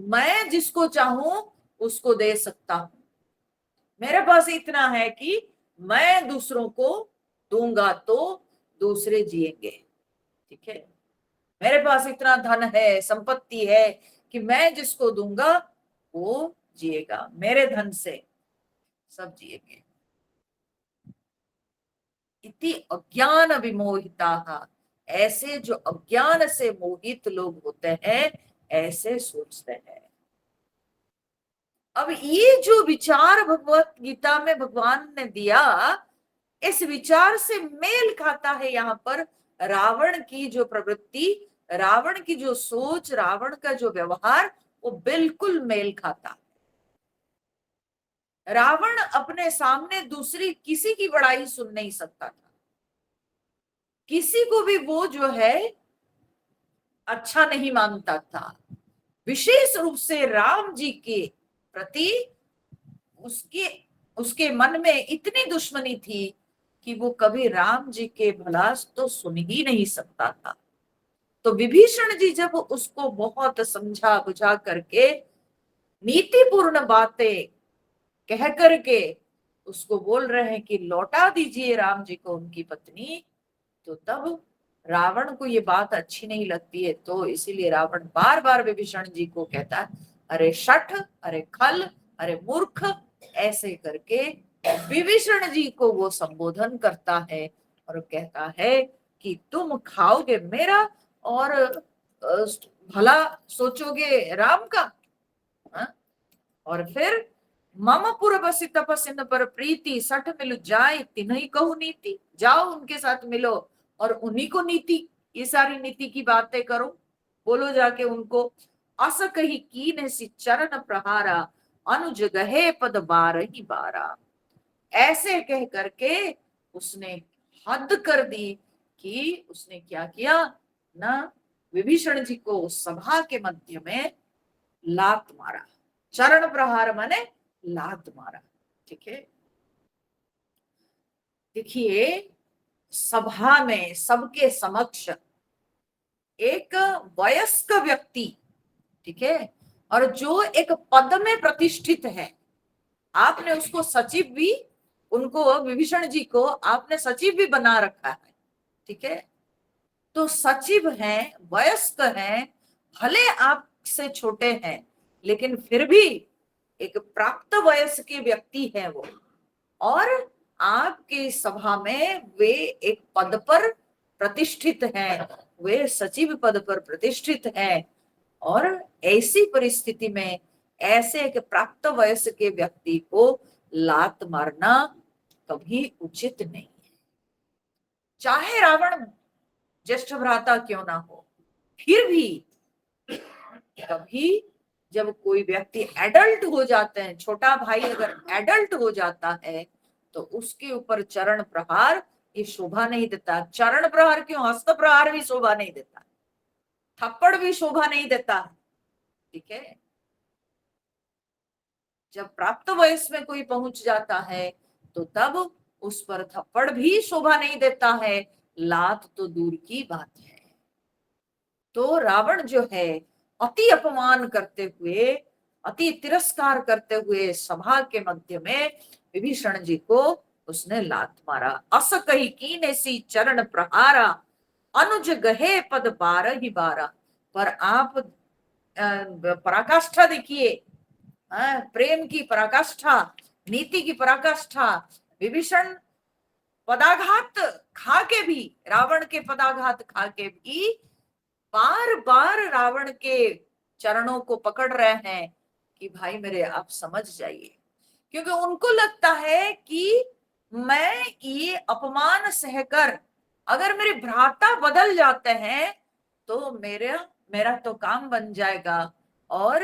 मैं जिसको चाहूं उसको दे सकता हूं। मेरे पास इतना है कि मैं दूसरों को दूंगा तो दूसरे जिएंगे। ठीक है, मेरे पास इतना धन है, संपत्ति है कि मैं जिसको दूंगा वो जिएगा, मेरे धन से सब जिएंगे। इति अज्ञान विमोहिता, ऐसे जो अज्ञान से मोहित लोग होते हैं ऐसे सोचते हैं। अब ये जो विचार भगवत गीता में भगवान ने दिया, इस विचार से मेल खाता है यहाँ पर रावण की जो प्रवृत्ति, रावण की जो सोच, रावण का जो व्यवहार, वो बिल्कुल मेल खाता। रावण अपने सामने दूसरी किसी की बड़ाई सुन नहीं सकता था, किसी को भी वो जो है अच्छा नहीं मानता था। विशेष रूप से राम जी के प्रति उसके उसके मन में इतनी दुश्मनी थी कि वो कभी राम जी के भला तो सुन ही नहीं सकता था। तो विभीषण जी जब उसको बहुत समझा बुझा करके नीतिपूर्ण बातें कह करके उसको बोल रहे हैं कि लौटा दीजिए राम जी को उनकी पत्नी, तो तब रावण को ये बात अच्छी नहीं लगती है। तो इसीलिए रावण बार बार विभीषण जी को कहता है अरे शठ, अरे खल, अरे मूर्ख, ऐसे करके विभीषण जी को वो संबोधन करता है और कहता है कि तुम खाओगे मेरा और भला सोचोगे राम का। हा? और फिर मम पुर बसी तपसिन पर प्रीति सठ मिल जाए तिन्ही कहू नीति, जाओ उनके साथ मिलो और उन्हीं को नीति, ये सारी नीति की बातें करो, बोलो जाके उनको। अस कही कीन सी चरण प्रहारा अनुज गहे पद बार ही बारा, ऐसे कह करके उसने हद कर दी कि उसने क्या किया ना, विभीषण जी को सभा के मध्य में लात मारा। चरण प्रहार माने लात मारा। ठीक है, देखिए सभा में सबके समक्ष एक वयस्क व्यक्ति, ठीक है, और जो एक पद में प्रतिष्ठित है, आपने उसको सचिव भी, उनको विभीषण जी को आपने सचिव भी बना रखा है। ठीक है, तो सचिव हैं, वयस्क हैं, भले आपसे छोटे हैं लेकिन फिर भी एक प्राप्त वयस्क के व्यक्ति है वो, और आपके सभा में वे एक पद पर प्रतिष्ठित हैं, वे सचिव पद पर प्रतिष्ठित हैं। और ऐसी परिस्थिति में ऐसे एक प्राप्त वयस्क के व्यक्ति को लात मारना कभी उचित नहीं है। चाहे रावण ज्येष्ठ भ्राता क्यों ना हो, फिर भी कभी जब कोई व्यक्ति एडल्ट हो जाते हैं, छोटा भाई अगर एडल्ट हो जाता है तो उसके ऊपर चरण प्रहार ये शोभा नहीं देता। चरण प्रहार क्यों, हस्त प्रहार भी शोभा नहीं देता, थप्पड़ भी शोभा नहीं देता। ठीक है, जब प्राप्त वयस में कोई पहुंच जाता है तो तब उस पर थप्पड़ भी शोभा नहीं देता है, लात तो दूर की बात है। तो रावण जो है अति अपमान करते हुए, अति तिरस्कार करते हुए सभा के मध्य में विभीषण जी को उसने लात मारा। अस कही कीने सी चरण प्रहारा अनुज गहे पद बारह ही बारह। पर आप पराकाष्ठा देखिए, प्रेम की पराकाष्ठा, नीति की पराकाष्ठा। विभीषण पदाघात खा के भी, रावण के पदाघात खा के भी बार बार रावण के चरणों को पकड़ रहे हैं कि भाई मेरे आप समझ जाइए, क्योंकि उनको लगता है कि मैं ये अपमान सहकर अगर मेरे भ्राता बदल जाते हैं तो मेरा मेरा तो काम बन जाएगा और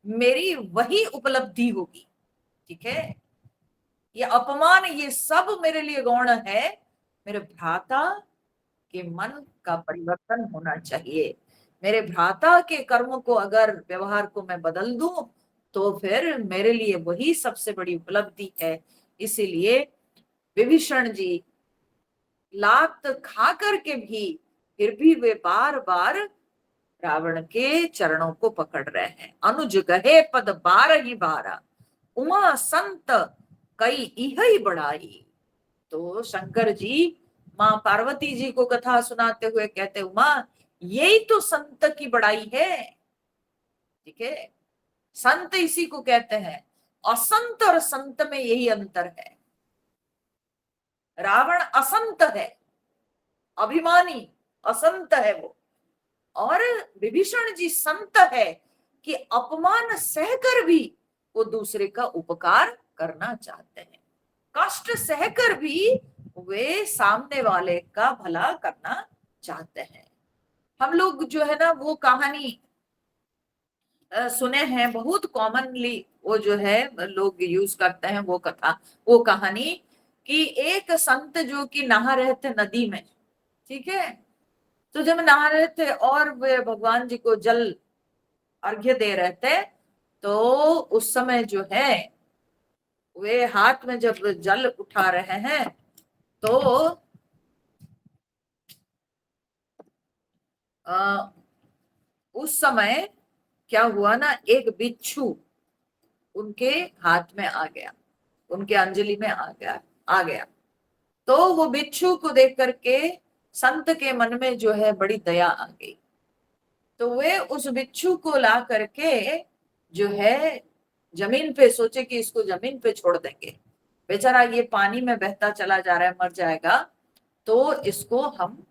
मेरी वही उपलब्धि होगी। ठीक है, ये अपमान ये सब मेरे लिए गौण है, मेरे भ्राता के मन का परिवर्तन होना चाहिए। मेरे भ्राता के कर्म को अगर व्यवहार को मैं बदल दूं तो फिर मेरे लिए वही सबसे बड़ी उपलब्धि है। इसीलिए विभीषण जी लात खा करके भी फिर भी वे बार बार रावण के चरणों को पकड़ रहे हैं। अनुज गहे पद बार ही बारा, उमा संत कई इह ही बढ़ाई। तो शंकर जी माँ पार्वती जी को कथा सुनाते हुए कहते, उमा यही तो संत की बड़ाई है। ठीक है, संत इसी को कहते हैं। असंत और संत में यही अंतर है। रावण असंत है, अभिमानी असंत है वो, और विभीषण जी संत है कि अपमान सहकर भी वो दूसरे का उपकार करना चाहते हैं। कष्ट सहकर भी वे सामने वाले का भला करना चाहते हैं। हम लोग जो है ना वो कहानी सुने हैं, बहुत कॉमनली वो जो है लोग यूज करते हैं वो कथा, वो कहानी कि एक संत जो कि नहा रहे थे नदी में। ठीक है, तो जब नहा रहे थे और वे भगवान जी को जल अर्घ्य दे रहे थे, तो उस समय जो है वे हाथ में जब जल उठा रहे हैं, तो आ, उस समय क्या हुआ ना, एक बिच्छू उनके हाथ में आ गया, उनके अंजलि में आ गया। तो वो बिच्छू को देख करके संत के मन में जो है बड़ी दया आ गई। तो वे उस बिच्छू को ला करके जो है जमीन पे, सोचे कि इसको जमीन पे छोड़ देंगे, बेचारा ये पानी में बहता चला जा रहा है, मर जाएगा, तो इसको हम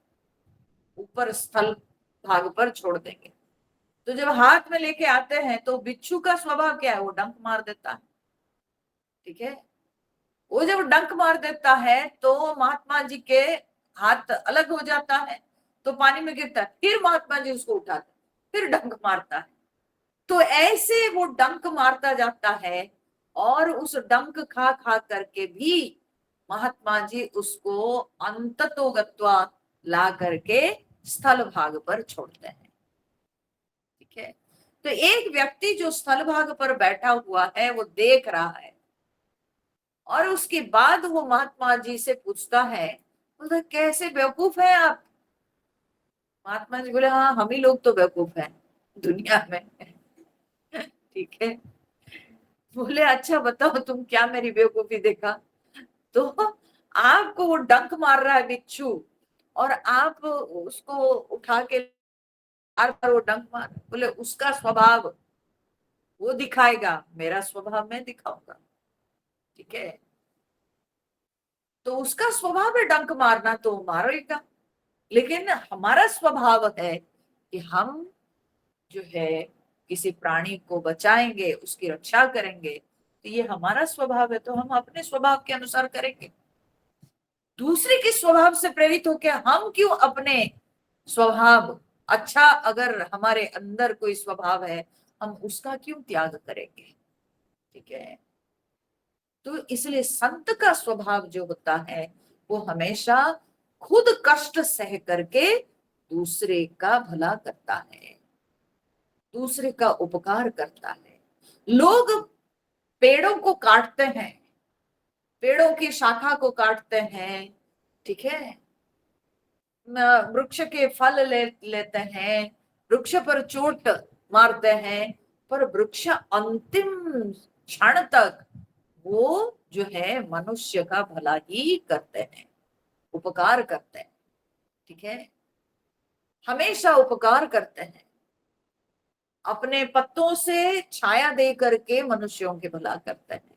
ऊपर स्थल भाग पर छोड़ देंगे। तो जब हाथ में लेके आते हैं तो बिच्छू का स्वभाव क्या है, वो डंक मार देता है। ठीक है, वो जब डंक मार देता है तो महात्मा जी के हाथ अलग हो जाता है, तो पानी में गिरता है, फिर महात्मा जी उसको उठाते, फिर डंक मारता है। तो ऐसे वो डंक मारता जाता है, और उस डंक खा खा करके भी महात्मा जी उसको अंततो गत्वा ला करके स्थल भाग पर छोड़ते हैं। ठीक है, तो एक व्यक्ति जो स्थल भाग पर बैठा हुआ है वो देख रहा है, और उसके बाद वो महात्मा जी से पूछता है, बोलता कैसे बेवकूफ है आप। महात्मा जी बोले, हाँ हम ही लोग तो बेवकूफ हैं दुनिया में। ठीक है, बोले अच्छा बताओ तुम क्या मेरी बेवकूफी देखा। तो आपको वो डंक मार रहा है बिच्छू, और आप उसको उठा के बार बार वो डंक मार, बोले उसका स्वभाव वो दिखाएगा, मेरा स्वभाव मैं दिखाऊंगा। ठीक है, तो उसका स्वभाव है डंक मारना, तो मारेगा, लेकिन हमारा स्वभाव है कि हम जो है किसी प्राणी को बचाएंगे, उसकी रक्षा करेंगे, तो ये हमारा स्वभाव है, तो हम अपने स्वभाव के अनुसार करेंगे। दूसरे के स्वभाव से प्रेरित होकर हम क्यों अपने स्वभाव, अच्छा अगर हमारे अंदर कोई स्वभाव है, हम उसका क्यों त्याग करेंगे। ठीक है, तो इसलिए संत का स्वभाव जो होता है वो हमेशा खुद कष्ट सह करके दूसरे का भला करता है, दूसरे का उपकार करता है। लोग पेड़ों को काटते हैं, पेड़ों की शाखा को काटते हैं, ठीक है, वृक्ष के फल लेते हैं, वृक्ष पर चोट मारते हैं, पर वृक्ष अंतिम क्षण तक वो जो है मनुष्य का भला ही करते हैं, उपकार करते हैं। ठीक है, हमेशा उपकार करते हैं, अपने पत्तों से छाया दे करके मनुष्यों के भला करते हैं।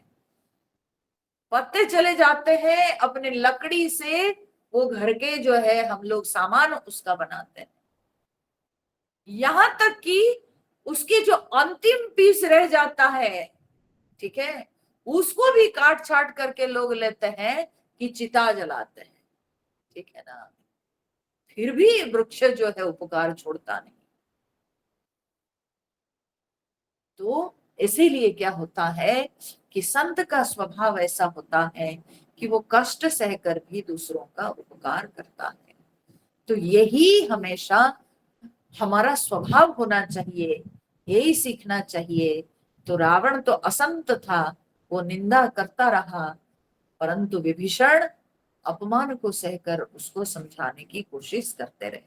पत्ते चले जाते हैं, अपने लकड़ी से वो घर के जो है हम लोग सामान उसका बनाते हैं, यहां तक कि उसकी जो अंतिम पीस रह जाता है, ठीक है, उसको भी काट छाट करके लोग लेते हैं कि चिता जलाते हैं। ठीक है ना, फिर भी वृक्ष जो है उपकार छोड़ता नहीं। तो इसीलिए क्या होता है कि संत का स्वभाव ऐसा होता है कि वो कष्ट सहकर भी दूसरों का उपकार करता है। तो यही हमेशा हमारा स्वभाव होना चाहिए, यही सीखना चाहिए। तो रावण तो असंत था, वो निंदा करता रहा, परंतु विभीषण अपमान को सहकर उसको समझाने की कोशिश करते रहे।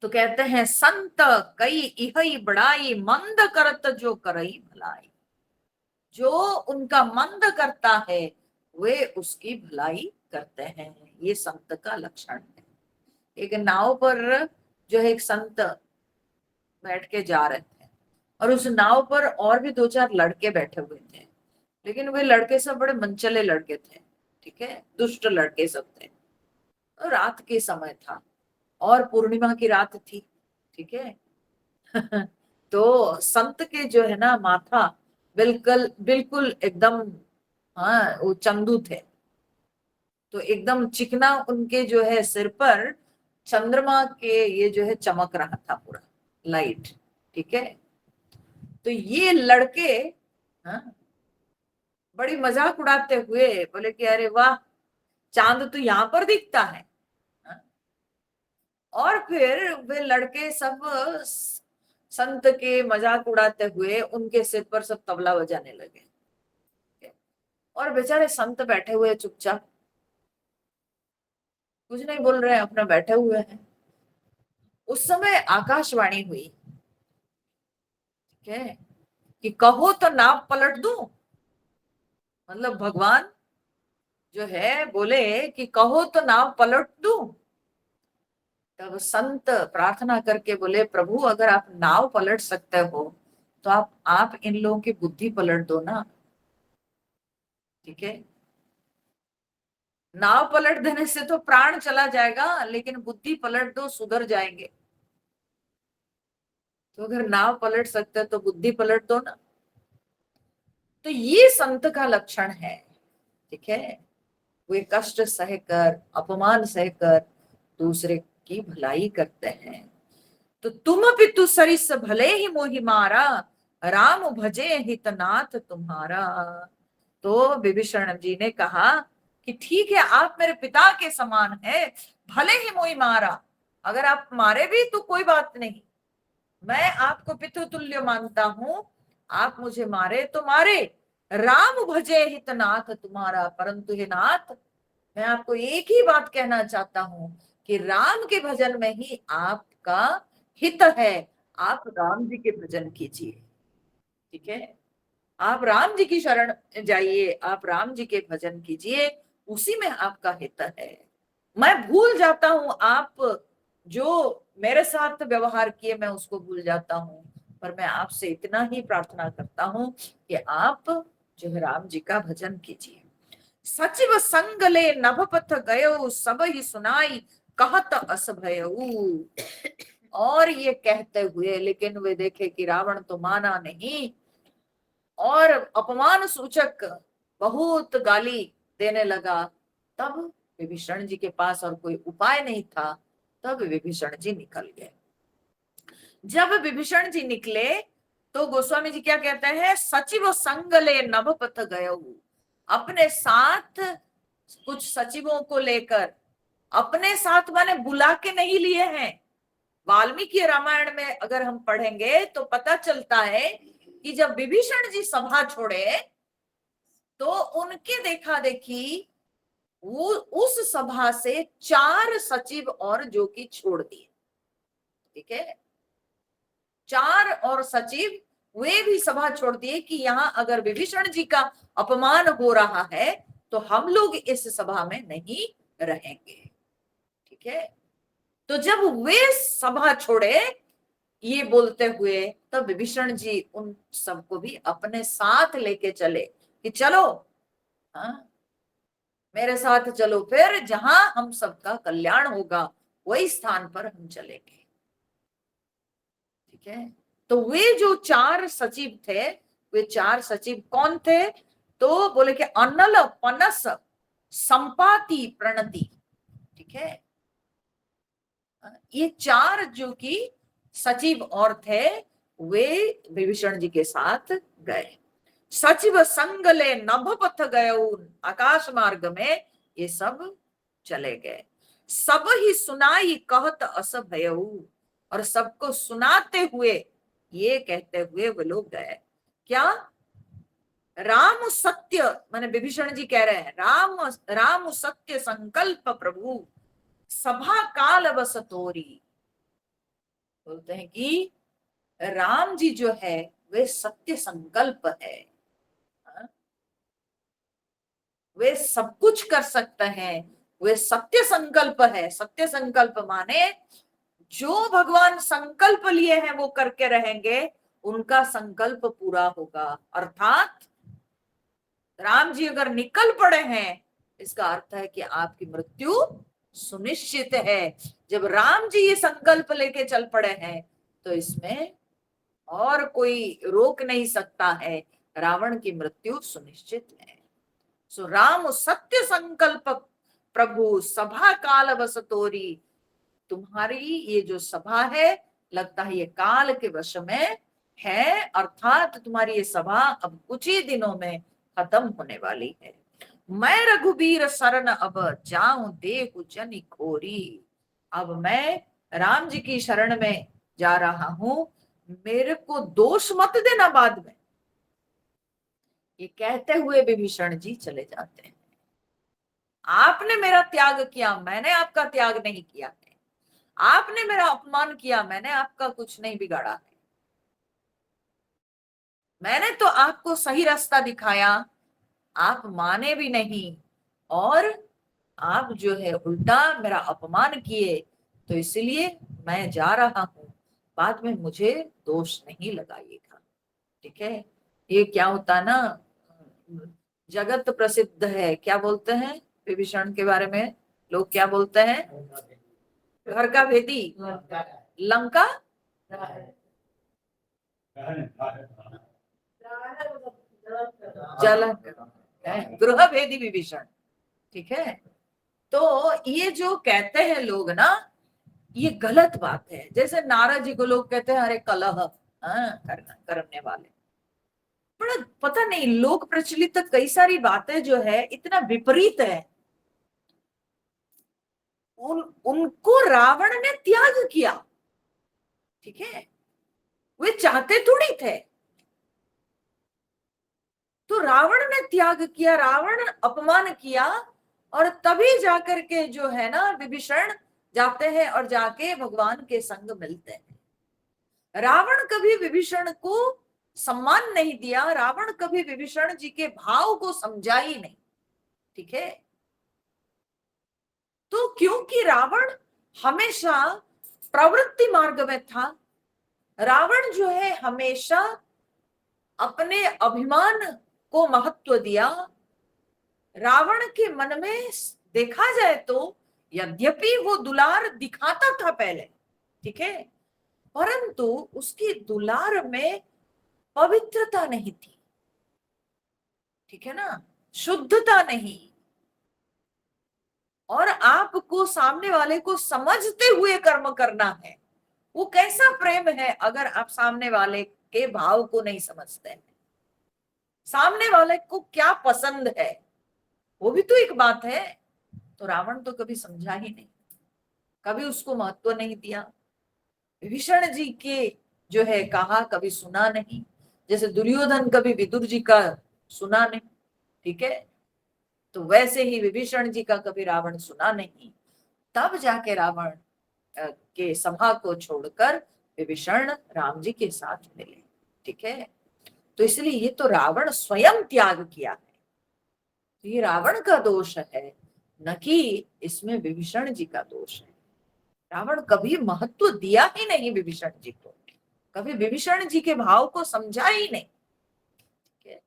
तो कहते हैं संत कई इहई बड़ाई मंद करत जो करई भलाई। जो उनका मंद करता है वे उसकी भलाई करते हैं। ये संत का लक्षण है। एक नाव पर जो है एक संत बैठ के जा रहे थे और उस नाव पर और भी दो चार लड़के बैठे हुए थे, लेकिन वे लड़के सब बड़े मनचले लड़के थे, ठीक है, दुष्ट लड़के सब थे। तो रात के समय था और पूर्णिमा की रात थी, ठीक है। तो संत के जो है ना माथा बिल्कुल बिल्कुल एकदम, हाँ वो चंदू थे, तो एकदम चिकना उनके जो है सिर पर चंद्रमा के ये जो है चमक रहा था पूरा लाइट, ठीक है। तो ये लड़के हाँ, बड़ी मजाक उड़ाते हुए बोले कि अरे वाह, चांद तो यहाँ पर दिखता है। हाँ? और फिर वे लड़के सब संत के मजाक उड़ाते हुए उनके सिर पर सब तबला बजाने लगे, और बेचारे संत बैठे हुए चुपचाप, कुछ नहीं बोल रहे हैं, अपना बैठे हुए हैं। उस समय आकाशवाणी हुई, ठीक है, कि कहो तो नाव पलट दूं। मतलब भगवान जो है बोले कि कहो तो नाव पलट दूं। तब संत प्रार्थना करके बोले प्रभु अगर आप नाव पलट सकते हो तो आप इन लोगों की बुद्धि पलट दो ना, ठीक है। नाव पलट देने से तो प्राण चला जाएगा, लेकिन बुद्धि पलट दो सुधर जाएंगे। तो अगर नाव पलट सकते तो बुद्धि पलट दो ना। तो ये संत का लक्षण है, ठीक है। वे कष्ट सहकर अपमान सहकर दूसरे की भलाई करते हैं। तो तुम पितु सरिस भले ही मोहि मारा, राम भजे हितनाथ तुम्हारा। तो विभीषण जी ने कहा कि ठीक है, आप मेरे पिता के समान है, भले ही मोहि मारा, अगर आप मारे भी तो कोई बात नहीं, मैं आपको पितु तुल्य मानता हूं, आप मुझे मारे तो मारे, राम भजे हितनाथ तुम्हारा। परंतु हे नाथ, मैं आपको एक ही बात कहना चाहता हूं कि राम के भजन में ही आपका हित है। आप राम जी के भजन कीजिए, ठीक है। आप राम जी की शरण जाइए, आप राम जी के भजन कीजिए, उसी में आपका हित है। मैं भूल जाता हूं, आप जो मेरे साथ व्यवहार किए मैं उसको भूल जाता हूं, पर मैं आपसे इतना ही प्रार्थना करता हूं कि आप जो है राम जी का भजन कीजिए। सचिव संग ले नभपथ गयो, सब ही सुनाई कहत अस भयऊ। और ये कहते हुए लेकिन वे देखे कि रावण तो माना नहीं और अपमान सूचक बहुत गाली देने लगा। तब विभीषण जी के पास और कोई उपाय नहीं था, तब विभीषण जी निकल गए। जब विभीषण जी निकले तो गोस्वामी जी क्या कहते हैं, सचिव संग ले नभपथ गयो। अपने साथ कुछ सचिवों को लेकर, अपने साथ माने बुला के नहीं लिए हैं। वाल्मीकि रामायण में अगर हम पढ़ेंगे तो पता चलता है कि जब विभीषण जी सभा छोड़े तो उनके देखा देखी वो उस सभा से 4 सचिव और जो कि छोड़ दिए, ठीक है। 4 और सचिव वे भी सभा छोड़ दिए कि यहाँ अगर विभीषण जी का अपमान हो रहा है तो हम लोग इस सभा में नहीं रहेंगे, ठीक है। तो जब वे सभा छोड़े ये बोलते हुए, तब विभीषण जी उन सबको भी अपने साथ लेके चले कि चलो, हाँ मेरे साथ चलो, फिर जहां हम सबका कल्याण होगा वही स्थान पर हम चलेंगे, ठीक है। तो वे जो 4 सचिव थे, वे 4 सचिव कौन थे, तो बोले कि अनल पनस संपाति प्रणति, ठीक है। ये 4 जो कि सचिव और थे वे विभीषण जी के साथ गए। सचिव संगले नभपथ गए, आकाश मार्ग में ये सब चले गए। सब ही सुनाई कहत अस भयऊ, और सबको सुनाते हुए ये कहते हुए वो लोग गए क्या, राम सत्य, माने विभीषण जी कह रहे हैं राम राम सत्य संकल्प प्रभु, सभा काल बस तोरी। बोलते हैं कि राम जी जो है वे सत्य संकल्प है, हाँ? वे सब कुछ कर सकते हैं, वे सत्य संकल्प है। सत्य संकल्प माने जो भगवान संकल्प लिए हैं वो करके रहेंगे, उनका संकल्प पूरा होगा। अर्थात राम जी अगर निकल पड़े हैं, इसका अर्थ है कि आपकी मृत्यु सुनिश्चित है। जब राम जी ये संकल्प लेके चल पड़े हैं तो इसमें और कोई रोक नहीं सकता है, रावण की मृत्यु सुनिश्चित है। सो राम सत्य संकल्प प्रभु सभा काल बसतोरी। तुम्हारी ये जो सभा है, लगता है ये काल के वश में है, अर्थात तुम्हारी ये सभा अब कुछ ही दिनों में खत्म होने वाली है। मैं रघुबीर शरण अब जाऊं देहु जनि खोरी। अब मैं राम जी की शरण में जा रहा हूं, मेरे को दोष मत देना बाद में। ये कहते हुए विभीषण जी चले जाते हैं। आपने मेरा त्याग किया, मैंने आपका त्याग नहीं किया है। आपने मेरा अपमान किया, मैंने आपका कुछ नहीं बिगाड़ा है। मैंने तो आपको सही रास्ता दिखाया, आप माने भी नहीं, और आप जो है उल्टा मेरा अपमान किए। तो इसलिए मैं जा रहा हूं, बाद में मुझे दोष नहीं लगाइएगा। ठीक है। ये क्या होता ना, जगत प्रसिद्ध है, क्या बोलते हैं विभीषण के बारे में, लोग क्या बोलते हैं, घर का भेदी, लंका जल, गृह भेदी विभीषण। ठीक है। तो ये जो कहते हैं लोग ना, ये गलत बात है। जैसे नारद जी को लोग कहते हैं अरे कलह, करने वाले। बड़ा पता नहीं, लोग प्रचलित कई सारी बातें जो है इतना विपरीत है। उनको रावण ने त्याग किया, ठीक है, वे चाहते थोड़ी थे। तो रावण ने त्याग किया, रावण अपमान किया, और तभी जाकर के जो है ना विभीषण जाते हैं और जाके भगवान के संग मिलते हैं। रावण कभी विभीषण को सम्मान नहीं दिया, रावण कभी विभीषण जी के भाव को समझा ही नहीं। ठीक है। तो क्योंकि रावण हमेशा प्रवृत्ति मार्ग में था, रावण जो है हमेशा अपने अभिमान को महत्व दिया। रावण के मन में देखा जाए तो यद्यपि वो दुलार दिखाता था पहले, ठीक है, परंतु उसकी दुलार में पवित्रता नहीं थी। ठीक है ना, शुद्धता नहीं। और आपको सामने वाले को समझते हुए कर्म करना है। वो कैसा प्रेम है अगर आप सामने वाले के भाव को नहीं समझते हैं, सामने वाले को क्या पसंद है, वो भी तो एक बात है। तो रावण तो कभी समझा ही नहीं, कभी उसको महत्व नहीं दिया। विभीषण जी के जो है कहा कभी सुना नहीं, जैसे दुर्योधन कभी विदुर जी का सुना नहीं। ठीक है। तो वैसे ही विभीषण जी का कभी रावण सुना नहीं। तब जाके रावण के सभा को छोड़कर विभीषण राम जी के साथ मिले। ठीक है। तो इसलिए ये तो रावण स्वयं त्याग किया है, तो ये रावण का दोष है, न कि इसमें विभीषण जी का दोष है। रावण कभी महत्व दिया ही नहीं विभीषण जी को, कभी विभीषण जी के भाव को समझा ही नहीं। ठीक है।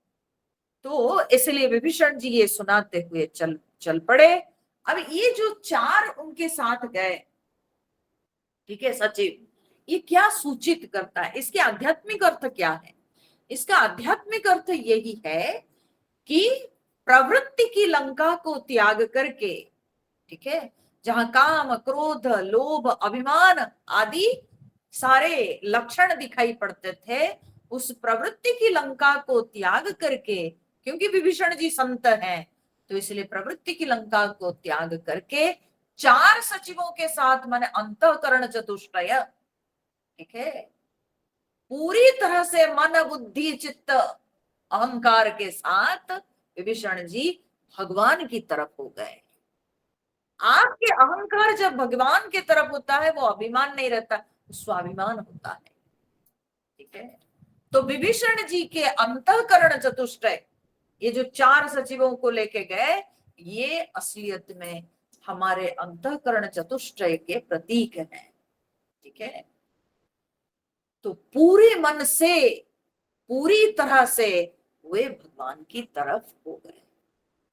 तो इसलिए विभीषण जी ये सुनाते हुए चल पड़े। अब ये जो चार उनके साथ गए, ठीक है, सचिव, ये क्या सूचित करता है, इसके आध्यात्मिक अर्थ क्या है? इसका आध्यात्मिक अर्थ यही है कि प्रवृत्ति की लंका को त्याग करके, ठीक है, जहां काम क्रोध लोभ अभिमान आदि सारे लक्षण दिखाई पड़ते थे, उस प्रवृत्ति की लंका को त्याग करके, क्योंकि विभीषण जी संत हैं, तो इसलिए प्रवृत्ति की लंका को त्याग करके चार सचिवों के साथ, माने अंतःकरण चतुष्टय, ठीक है, पूरी तरह से मन बुद्धि चित्त अहंकार के साथ विभीषण जी भगवान की तरफ हो गए। आपके अहंकार जब भगवान की तरफ होता है, वो अभिमान नहीं रहता, स्वाभिमान होता है। ठीक है, तो विभीषण जी के अंतःकरण चतुष्टय, ये जो 4 सचिवों को लेके गए, ये असलियत में हमारे अंतःकरण चतुष्टय के प्रतीक हैं। ठीक है, तो पूरे मन से, पूरी तरह से वे भगवान की तरफ हो गए।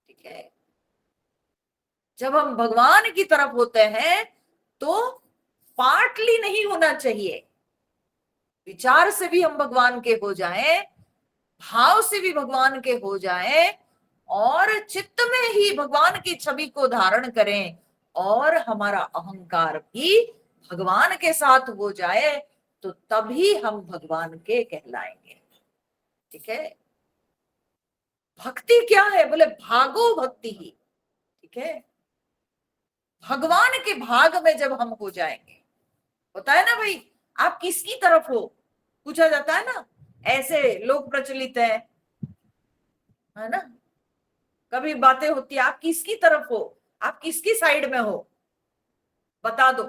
ठीक है, जब हम भगवान की तरफ होते हैं तो पार्टली नहीं होना चाहिए, विचार से भी हम भगवान के हो जाएं, भाव से भी भगवान के हो जाएं, और चित्त में ही भगवान की छवि को धारण करें, और हमारा अहंकार भी भगवान के साथ हो जाए, तो तभी हम भगवान के कहलाएंगे। ठीक है, भक्ति क्या है? बोले भागो भक्ति ही। ठीक है, भगवान के भाग में जब हम हो जाएंगे, होता है ना भाई, आप किसकी तरफ हो, पूछा जाता है ना, ऐसे लोग प्रचलित है ना, कभी बातें होती है, आप किसकी तरफ हो, आप किसकी साइड में हो, बता दो।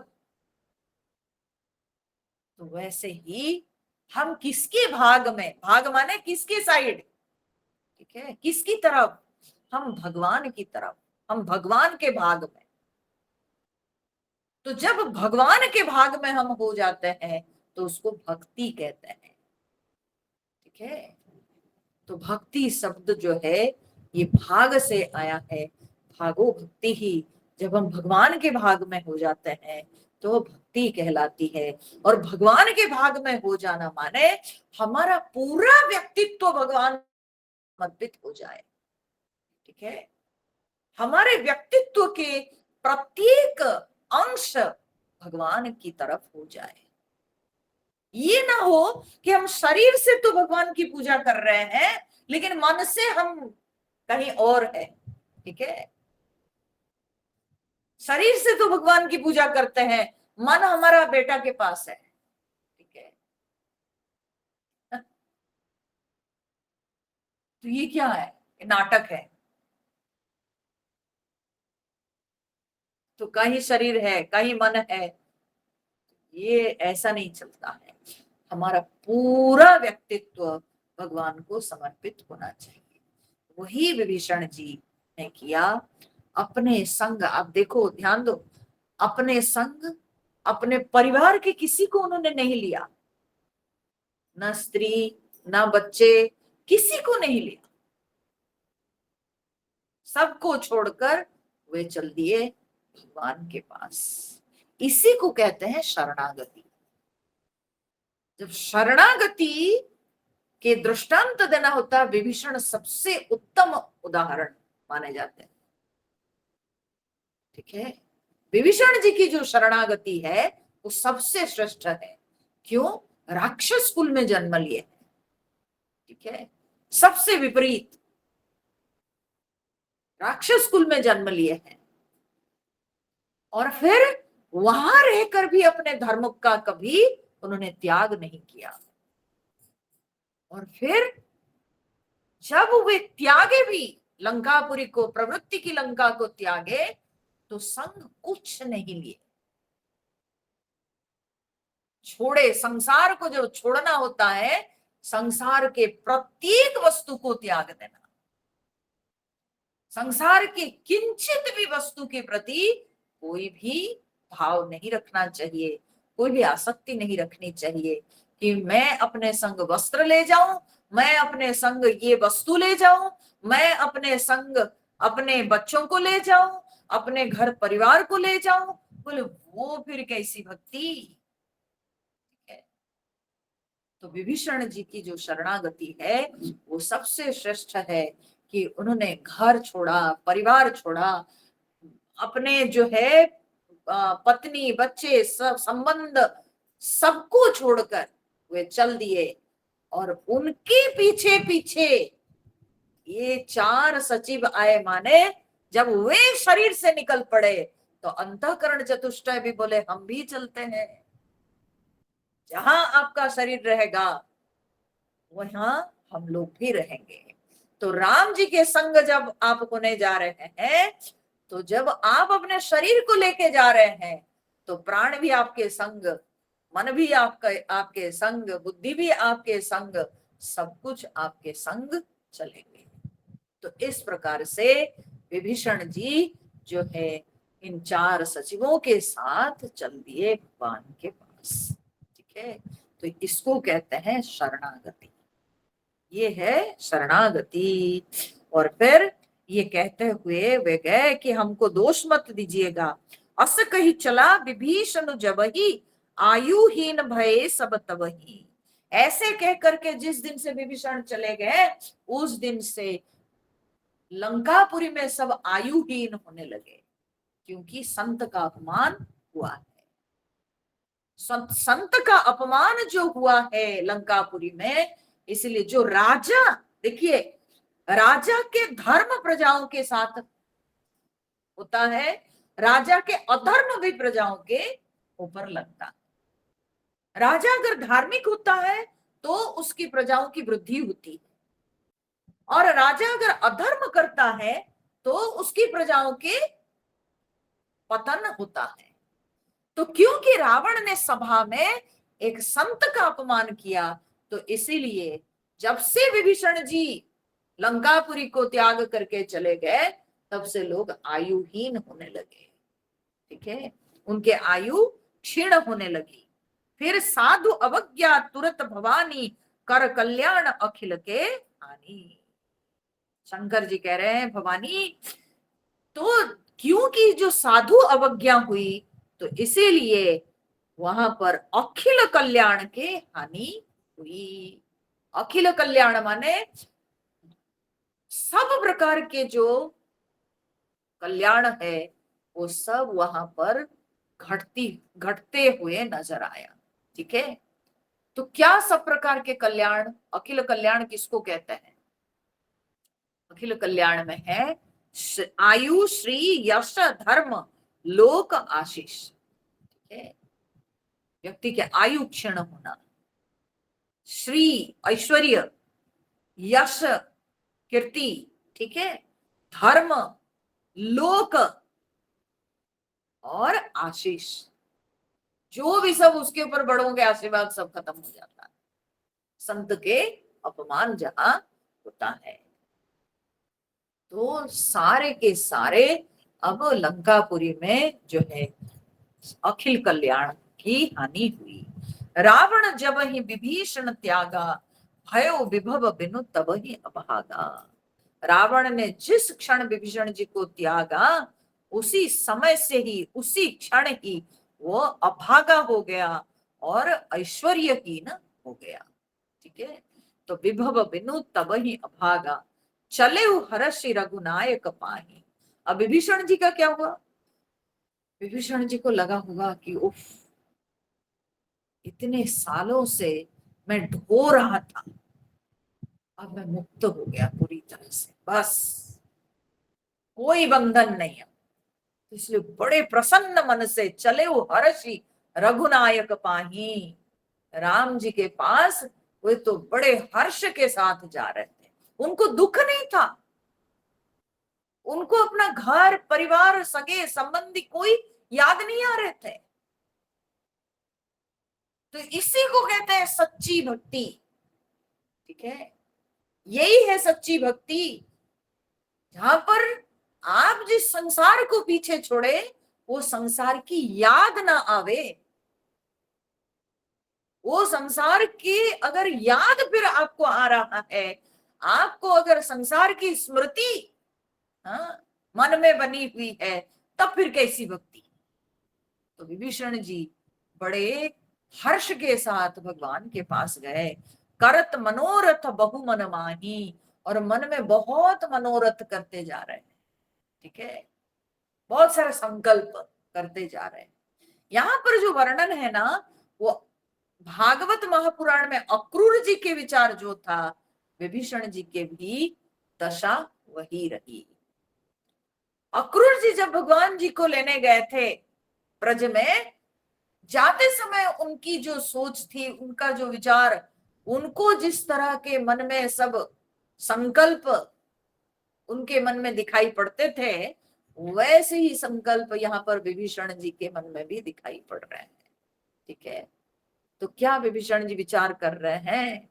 तो वैसे ही हम किसके भाग में, भाग माने किसके साइड, ठीक है, किसकी तरफ, हम भगवान की तरफ, हम भगवान के भाग में। तो जब भगवान के भाग में हम हो जाते हैं तो उसको भक्ति कहते हैं। ठीक है, तो भक्ति शब्द जो है ये भाग से आया है, भागो भक्ति ही। जब हम भगवान के भाग में हो जाते हैं तो भक्ति कहलाती है, और भगवान के भाग में हो जाना माने हमारा पूरा व्यक्तित्व भगवान समर्पित हो जाए। ठीक है, हमारे व्यक्तित्व के प्रत्येक अंश भगवान की तरफ हो जाए। ये ना हो कि हम शरीर से तो भगवान की पूजा कर रहे हैं लेकिन मन से हम कहीं और है। ठीक है, शरीर से तो भगवान की पूजा करते हैं, मन हमारा बेटा के पास है। ठीक है, तो ये क्या है? ये नाटक है। तो कहीं शरीर है कहीं मन है, ये ऐसा नहीं चलता है। हमारा पूरा व्यक्तित्व भगवान को समर्पित होना चाहिए। वही विभीषण जी ने किया। अपने संग, आप देखो ध्यान दो, अपने संग अपने परिवार के किसी को उन्होंने नहीं लिया, ना स्त्री ना बच्चे, किसी को नहीं लिया, सबको छोड़कर वे चल दिए भगवान के पास। इसी को कहते हैं शरणागति। जब शरणागति के दृष्टांत देना होता है, विभीषण सबसे उत्तम उदाहरण माने जाते हैं। ठीक है, विभीषण जी की जो शरणागति है वो सबसे श्रेष्ठ है। क्यों? राक्षस कुल में जन्म लिए। ठीक है, सबसे विपरीत राक्षस कुल में जन्म लिए हैं, और फिर वहां रहकर भी अपने धर्म का कभी उन्होंने त्याग नहीं किया। और फिर जब वे त्यागे भी लंकापुरी को, प्रवृत्ति की लंका को त्यागे, तो संग कुछ नहीं लिए। छोड़े, संसार को जो छोड़ना होता है, संसार के प्रत्येक वस्तु को त्याग देना, संसार के किंचित भी वस्तु के प्रति कोई भी भाव नहीं रखना चाहिए, कोई भी आसक्ति नहीं रखनी चाहिए कि मैं अपने संग वस्त्र ले जाऊं, मैं अपने संग ये वस्तु ले जाऊं, मैं अपने संग अपने बच्चों को ले जाऊं, अपने घर परिवार को ले जाऊं। बोले वो फिर कैसी भक्ति है? तो विभीषण जी की जो शरणागति है वो सबसे श्रेष्ठ है कि उन्होंने घर छोड़ा, परिवार छोड़ा, अपने जो है पत्नी बच्चे सब संबंध सबको छोड़कर वे चल दिए, और उनके पीछे पीछे ये 4 सचिव आए। माने जब वे शरीर से निकल पड़े तो अंतःकरण चतुष्टय भी बोले हम भी चलते हैं, जहां आपका शरीर रहेगा वहां हम लोग भी रहेंगे। तो राम जी के संग जब आप होने जा रहे हैं, तो जब आप अपने शरीर को लेके जा रहे हैं तो प्राण भी आपके संग मन भी आपका आपके संग, बुद्धि भी आपके संग, सब कुछ आपके संग चलेंगे। तो इस प्रकार से विभीषण जी जो है इन 4 सचिवों के साथ चल दिए भगवान के पास। ठीक है, तो इसको कहते हैं शरणागति। ये है शरणागति। और फिर ये कहते हुए वे गए कि हमको दोष मत दीजिएगा। अस कही चला विभीषण जबहि, आयुहीन भये सब तबहि। ऐसे कह करके जिस दिन से विभीषण चले गए उस दिन से लंकापुरी में सब आयुहीन होने लगे, क्योंकि संत का अपमान हुआ है। संत का अपमान जो हुआ है लंकापुरी में, इसलिए जो राजा, देखिए राजा के धर्म प्रजाओं के साथ होता है, राजा के अधर्म भी प्रजाओं के ऊपर लगता है। राजा अगर धार्मिक होता है तो उसकी प्रजाओं की वृद्धि होती है, और राजा अगर अधर्म करता है तो उसकी प्रजाओं के पतन होता है। तो क्योंकि रावण ने सभा में एक संत का अपमान किया, तो इसीलिए जब से विभीषण जी लंकापुरी को त्याग करके चले गए तब से लोग आयुहीन होने लगे। ठीक है, उनके आयु क्षीण होने लगी। फिर साधु अवज्ञा तुरत भवानी, कर कल्याण अखिल के हानि। शंकर जी कह रहे हैं भवानी, तो क्योंकि जो साधु अवज्ञा हुई तो इसीलिए वहां पर अखिल कल्याण के हानि हुई। अखिल कल्याण माने सब प्रकार के जो कल्याण है वो सब वहां पर घटते हुए नजर आया। ठीक है, तो क्या सब प्रकार के कल्याण, अखिल कल्याण किसको कहते हैं? अखिल कल्याण में है आयु, श्री, यश, धर्म, लोक, आशीष। ठीक है, व्यक्ति के आयु क्षीण होना, श्री ऐश्वर्य, यश कीर्ति, ठीक है, धर्म, लोक और आशीष, जो भी सब उसके ऊपर बड़ों के आशीर्वाद सब खत्म हो जाता है। संत के अपमान जहां होता है, तो सारे के सारे अब लंकापुरी में जो है अखिल कल्याण की हानि हुई। रावण जब ही विभीषण त्यागा, भयो विभव बिनु तब ही अभागा। रावण ने जिस क्षण विभीषण जी को त्यागा उसी समय से ही, उसी क्षण ही वो अभागा हो गया और ऐश्वर्यहीन हो गया। ठीक है, तो विभव बिनु तब ही अभागा, चले हर्षि रघुनायक पाही। अब विभीषण जी का क्या हुआ? विभीषण जी को लगा होगा कि उफ, इतने सालों से मैं ढो रहा था, अब मैं मुक्त हो गया पूरी तरह से, बस कोई बंधन नहीं है। इसलिए बड़े प्रसन्न मन से चले वो हर्षि रघुनायक पाही, राम जी के पास वे तो बड़े हर्ष के साथ जा रहे थे। उनको दुख नहीं था, उनको अपना घर परिवार सगे संबंधी कोई याद नहीं आ रहे थे। तो इसी को कहते हैं सच्ची भक्ति। ठीक है, यही है सच्ची भक्ति, जहां पर आप जिस संसार को पीछे छोड़े वो संसार की याद ना आवे। वो संसार की अगर याद फिर आपको आ रहा है, आपको अगर संसार की स्मृति मन में बनी हुई है, तब फिर कैसी भक्ति? तो विभीषण जी बड़े हर्ष के साथ भगवान के पास गए। करत मनोरथ बहु मन माही, और मन में बहुत मनोरथ करते जा रहे हैं। ठीक है, बहुत सारे संकल्प करते जा रहे हैं। यहाँ पर जो वर्णन है ना, वो भागवत महापुराण में अक्रूर जी के विचार जो था, विभीषण जी के भी दशा वही रही। अक्रूर जी जब भगवान जी को लेने गए थे ब्रज में, जाते समय उनकी जो सोच थी, उनका जो विचार, उनको जिस तरह के मन में सब संकल्प उनके मन में दिखाई पड़ते थे, वैसे ही संकल्प यहाँ पर विभीषण जी के मन में भी दिखाई पड़ रहे हैं। ठीक है, तो क्या विभीषण जी विचार कर रहे हैं?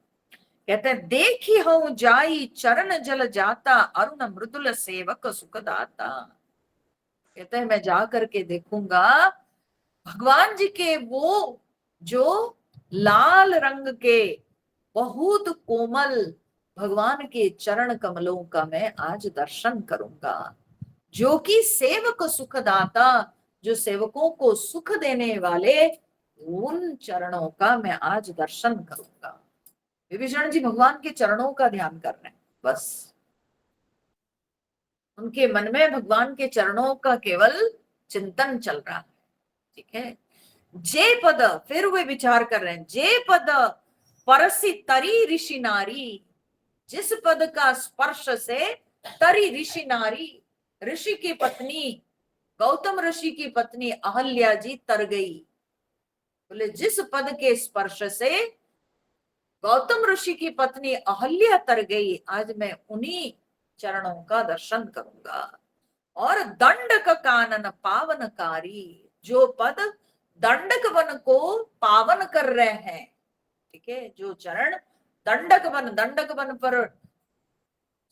कहते हैं, देखी हूं जाई चरण जल जाता, अरुण मृदुल सेवक सुखदाता। कहते हैं मैं जा करके देखूंगा भगवान जी के वो जो लाल रंग के बहुत कोमल भगवान के चरण कमलों का मैं आज दर्शन करूंगा, जो कि सेवक सुखदाता, जो सेवकों को सुख देने वाले, उन चरणों का मैं आज दर्शन करूंगा। विभीषण जी भगवान के चरणों का ध्यान कर रहे हैं, बस उनके मन में भगवान के चरणों का केवल चिंतन चल रहा है। ठीक है। जे पद, फिर वे विचार कर रहे हैं, जे पद परसी तरी ऋषि नारी, जिस पद का स्पर्श से तरी ऋषि नारी, ऋषि की पत्नी, गौतम ऋषि की पत्नी अहल्या जी तर गई। बोले जिस पद के स्पर्श से गौतम ऋषि की पत्नी अहल्या तर गई, आज मैं उन्हीं चरणों का दर्शन करूंगा। और दंडक कानन पावनकारी, जो पद दंडक वन को पावन कर रहे हैं। ठीक है। जो चरण दंडक वन पर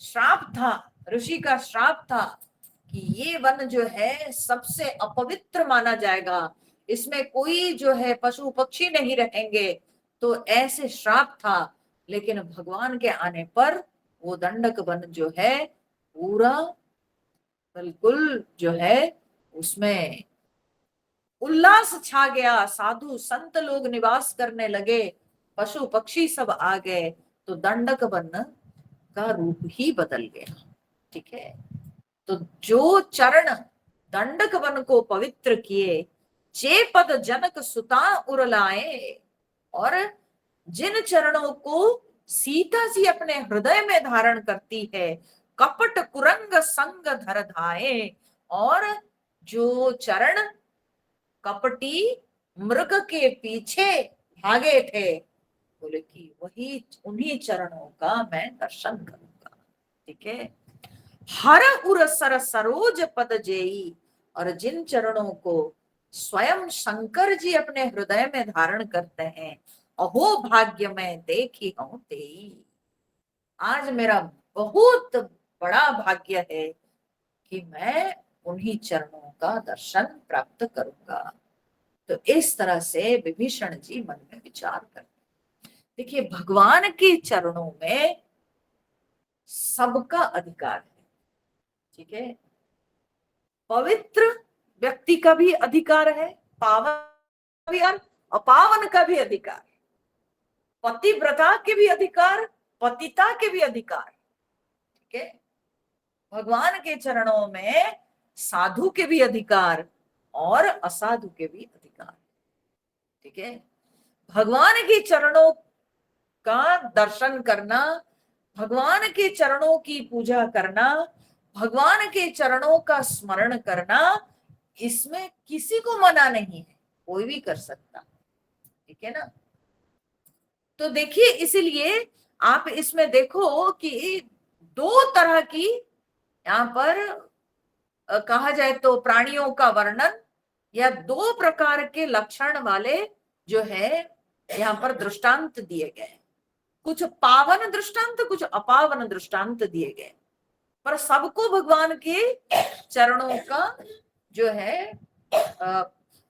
श्राप था, ऋषि का श्राप था कि ये वन जो है सबसे अपवित्र माना जाएगा, इसमें कोई जो है पशु पक्षी नहीं रहेंगे, तो ऐसे श्राप था। लेकिन भगवान के आने पर वो दंडक वन जो है पूरा बिल्कुल जो है उसमें उल्लास छा गया, साधु संत लोग निवास करने लगे, पशु पक्षी सब आ गए, तो दंडक वन का रूप ही बदल गया। ठीक है। तो जो चरण दंडक वन को पवित्र किए, जे पद जनक सुता उरलाए, और जिन चरणों को सीता जी अपने हृदय में धारण करती है, कपट कुरंग संग धर धाए, और जो चरण कपटी मृग के पीछे भागे थे, बोले कि वही उन्हीं चरणों का मैं दर्शन करूंगा। ठीक है। हर उर सर सरोज पद जेई, और जिन चरणों को स्वयं शंकर जी अपने हृदय में धारण करते हैं, अहो भाग्य में देखी हूं तेई, आज मेरा बहुत बड़ा भाग्य है कि मैं उन्हीं चरणों का दर्शन प्राप्त करूंगा। तो इस तरह से विभीषण जी मन में विचार कर, देखिए भगवान के चरणों में सबका अधिकार है। ठीक है। पवित्र व्यक्ति का भी अधिकार है, पावन का भी, अपावन का भी अधिकार, पतिव्रता के भी अधिकार, पतिता के भी अधिकार। ठीक है। भगवान के चरणों में साधु के भी अधिकार और असाधु के भी अधिकार। ठीक है। भगवान के चरणों का दर्शन करना, भगवान के चरणों की पूजा करना, भगवान के चरणों का स्मरण करना, इसमें किसी को मना नहीं है, कोई भी कर सकता। ठीक है ना। तो देखिए इसीलिए आप इसमें देखो कि दो तरह की यहाँ पर कहा जाए तो प्राणियों का वर्णन, या दो प्रकार के लक्षण वाले जो है यहाँ पर दृष्टांत दिए गए, कुछ पावन दृष्टांत, कुछ अपावन दृष्टांत दिए गए, पर सबको भगवान के चरणों का जो है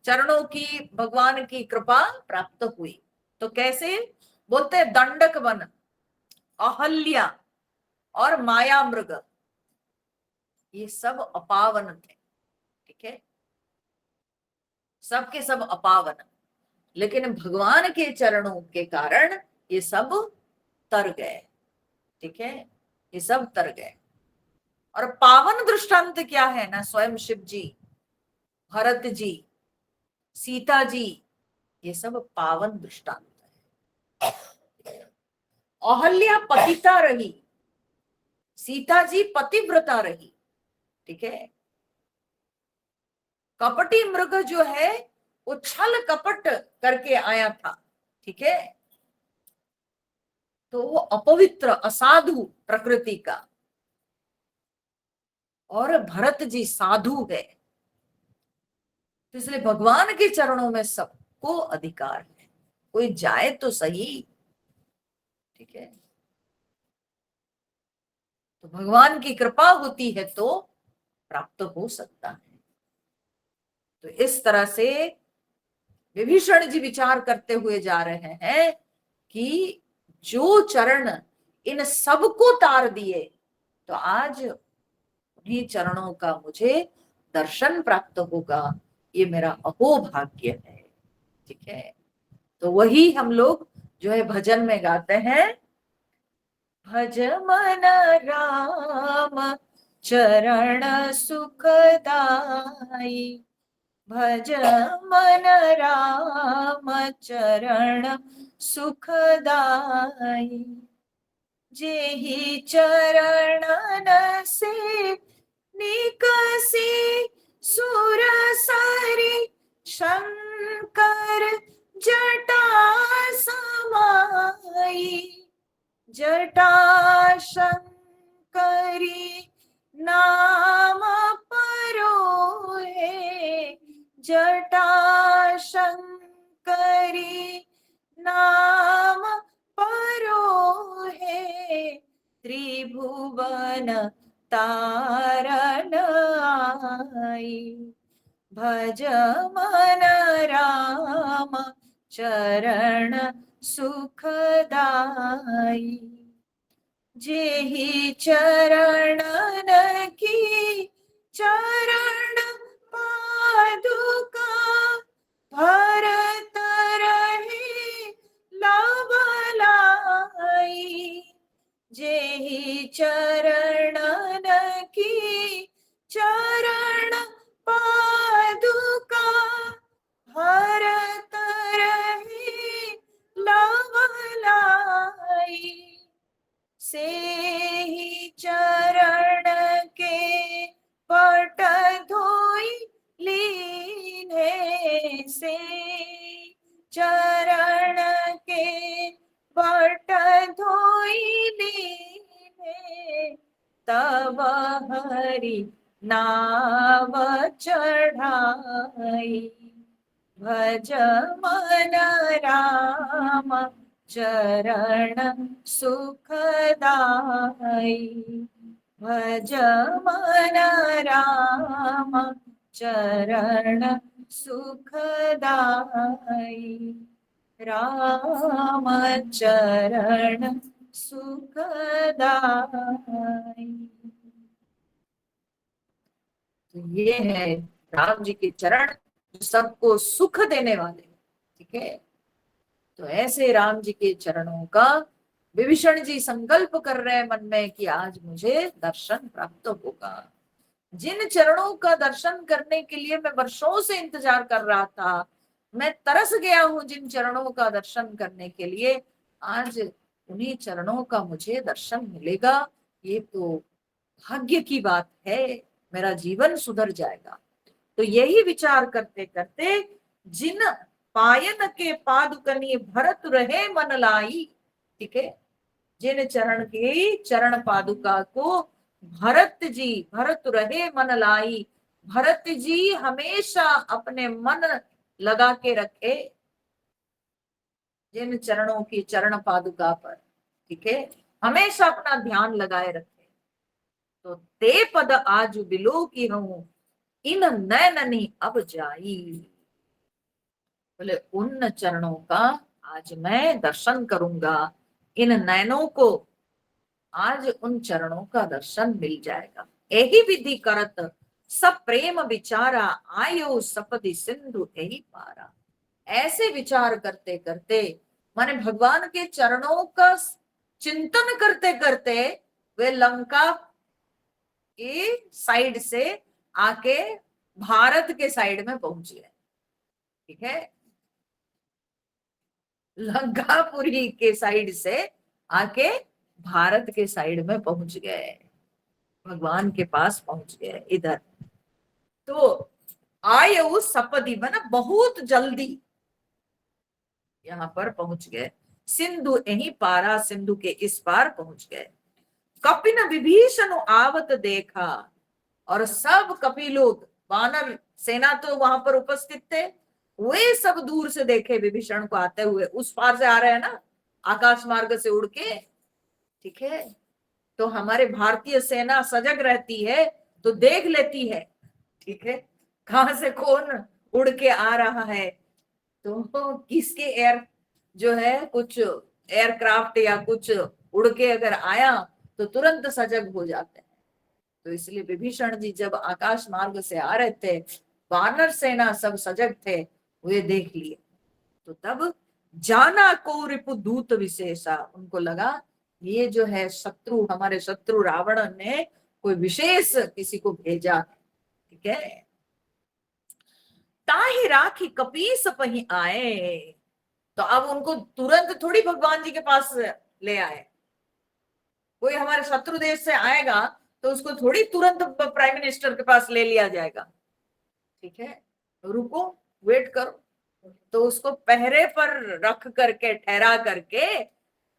चरणों की भगवान की कृपा प्राप्त हुई। तो कैसे बोलते हैं, दंडक वन, अहल्या और माया मृग, ये सब अपावन थे। ठीक है। सबके सब अपावन, लेकिन भगवान के चरणों के कारण ये सब तर गए। ठीक है। ये सब तर गए। और पावन दृष्टांत क्या है ना, स्वयं शिव जी, भरत जी, सीता जी, ये सब पावन दृष्टांत है। अहल्या पतिता रही, सीता जी पतिव्रता रही। ठीक है। कपटी मृग जो है वो छल कपट करके आया था। ठीक है। तो वो अपवित्र असाधु प्रकृति का, और भरत जी साधु है। तो इसलिए भगवान के चरणों में सबको अधिकार है। कोई जाए तो सही। ठीक है, तो भगवान की कृपा होती है तो प्राप्त हो सकता है। तो इस तरह से विभीषण जी विचार करते हुए जा रहे हैं कि जो चरण इन सबको तार दिए, तो आज उन्हीं चरणों का मुझे दर्शन प्राप्त होगा, ये मेरा अहोभाग्य है। ठीक है, तो वही हम लोग जो है भजन में गाते हैं, भज मन राम चरण सुखदाई, भज मन राम चरण सुखदाई, जेहि चरणन से निकसी सुर सरी, शंकर जटा समाई, जटा शंकरी नाम परोहे, जटा शंकरी नाम परोहे, त्रिभुवन तारन आई, भज मन राम चरण सुखदाई, जेहि चरणन की चरण पादुका, भरत रहे लावलाई, जेहि चरणन की चरण पादुका, भरत रहे लावलाई, से ही चरण के पट धोई लीने, से चरण के पट धोई लीने, तब हरि नाव चढ़ाई, भज मन राम चरण सुखदाई, भज मन राम चरण सुखदाई, राम चरण सुखदाई। तो ये है राम जी के चरण, जो सबको सुख देने वाले। ठीक है, तो ऐसे राम जी के चरणों का विभीषण जी संकल्प कर रहे हैं मन में कि आज मुझे दर्शन प्राप्त होगा। जिन चरणों का दर्शन करने के लिए मैं वर्षों से इंतजार कर रहा था, मैं तरस गया हूं जिन चरणों का दर्शन करने के लिए, आज उन्हीं चरणों का मुझे दर्शन मिलेगा। ये तो भाग्य की बात है, मेरा जीवन सुधर जाएगा। तो यही विचार करते करते, जिन पायन के पादुकनी भरत रहे मन लाई। ठीक है, जिन चरण के चरण पादुका को भरत रहे मन लाई, भरत जी हमेशा अपने मन लगा के रखे जिन चरणों की चरण पादुका पर। ठीक है, हमेशा अपना ध्यान लगाए रखे। तो ते पद आज बिलो की हूं, इन नैननी अब जाई, बोले उन चरणों का आज मैं दर्शन करूंगा, इन नैनों को आज उन चरणों का दर्शन मिल जाएगा। यही विधि करत सब प्रेम विचारा, आयो सपदि सिंधु यही पारा। ऐसे विचार करते करते, माने भगवान के चरणों का चिंतन करते करते, वे लंका के साइड से आके भारत के साइड में पहुंच गए। ठीक है, लंकापुरी के साइड से आके भारत के साइड में पहुंच गए, भगवान के पास पहुंच गए इधर। तो आए उस सपदी बना बहुत जल्दी यहाँ पर पहुंच गए, सिंधु यही पारा, सिंधु के इस पार पहुंच गए। कपिन विभीषण आवत देखा, और सब कपि लोग, वानर सेना तो वहां पर उपस्थित थे, वे सब दूर से देखे विभीषण को आते हुए, उस पार से आ रहे हैं ना, आकाश मार्ग से उड़ के। ठीक है, तो हमारे भारतीय सेना सजग रहती है तो देख लेती है, ठीक है, कहां से कौन उड़ के आ रहा है। तो किसके एयर जो है, कुछ एयरक्राफ्ट या कुछ उड़ के अगर आया तो तुरंत सजग हो जाते हैं। तो इसलिए विभीषण जी जब आकाश मार्ग से आ रहे थे, वानर सेना सब सजग थे, वे देख लिए। तो तब जाना को रिपु दूत विशेषा, उनको लगा ये जो है शत्रु, हमारे शत्रु रावण ने कोई विशेष किसी को भेजा। ठीक है, ताहि राखी कपीस पही आए। तो अब उनको तुरंत थोड़ी भगवान जी के पास ले आए। कोई हमारे शत्रु देश से आएगा तो उसको थोड़ी तुरंत प्राइम मिनिस्टर के पास ले लिया जाएगा। ठीक है, रुको, वेट करो। तो उसको पहरे पर रख करके, ठहरा करके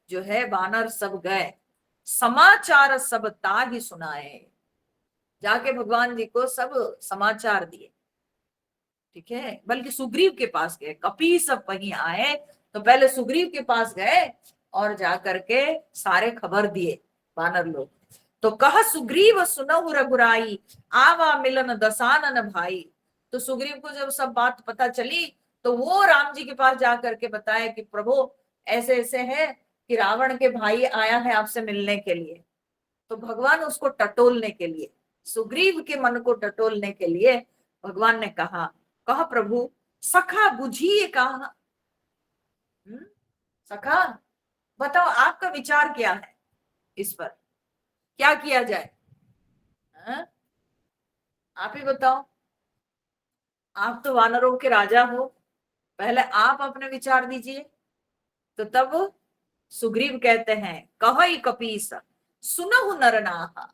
जो है वानर सब गए, समाचार सब ताहि सुनाए, जाके भगवान जी को सब समाचार दिए। ठीक है, बल्कि सुग्रीव के पास गए, कपी सब वहीं आए, तो पहले सुग्रीव के पास गए और जाकर के सारे खबर दिए वानर लोग। तो कह सुग्रीव सुनहु रघुराई, आवा मिलन दसानन भाई। तो सुग्रीव को जब सब बात पता चली तो वो राम जी के पास जाकर के बताया कि प्रभु ऐसे ऐसे है कि रावण के भाई आया है आपसे मिलने के लिए। तो भगवान उसको टटोलने के लिए, सुग्रीव के मन को टटोलने के लिए भगवान ने कहा, कहा प्रभु सखा बुझिए कहा। सखा, बताओ आपका विचार क्या है, इस पर क्या किया जाए? हा? आप ही बताओ, आप तो वानरों के राजा हो, पहले आप अपने विचार दीजिए। तो तब सुग्रीव कहते हैं, कहि कपीस सुनहु नरनाहा।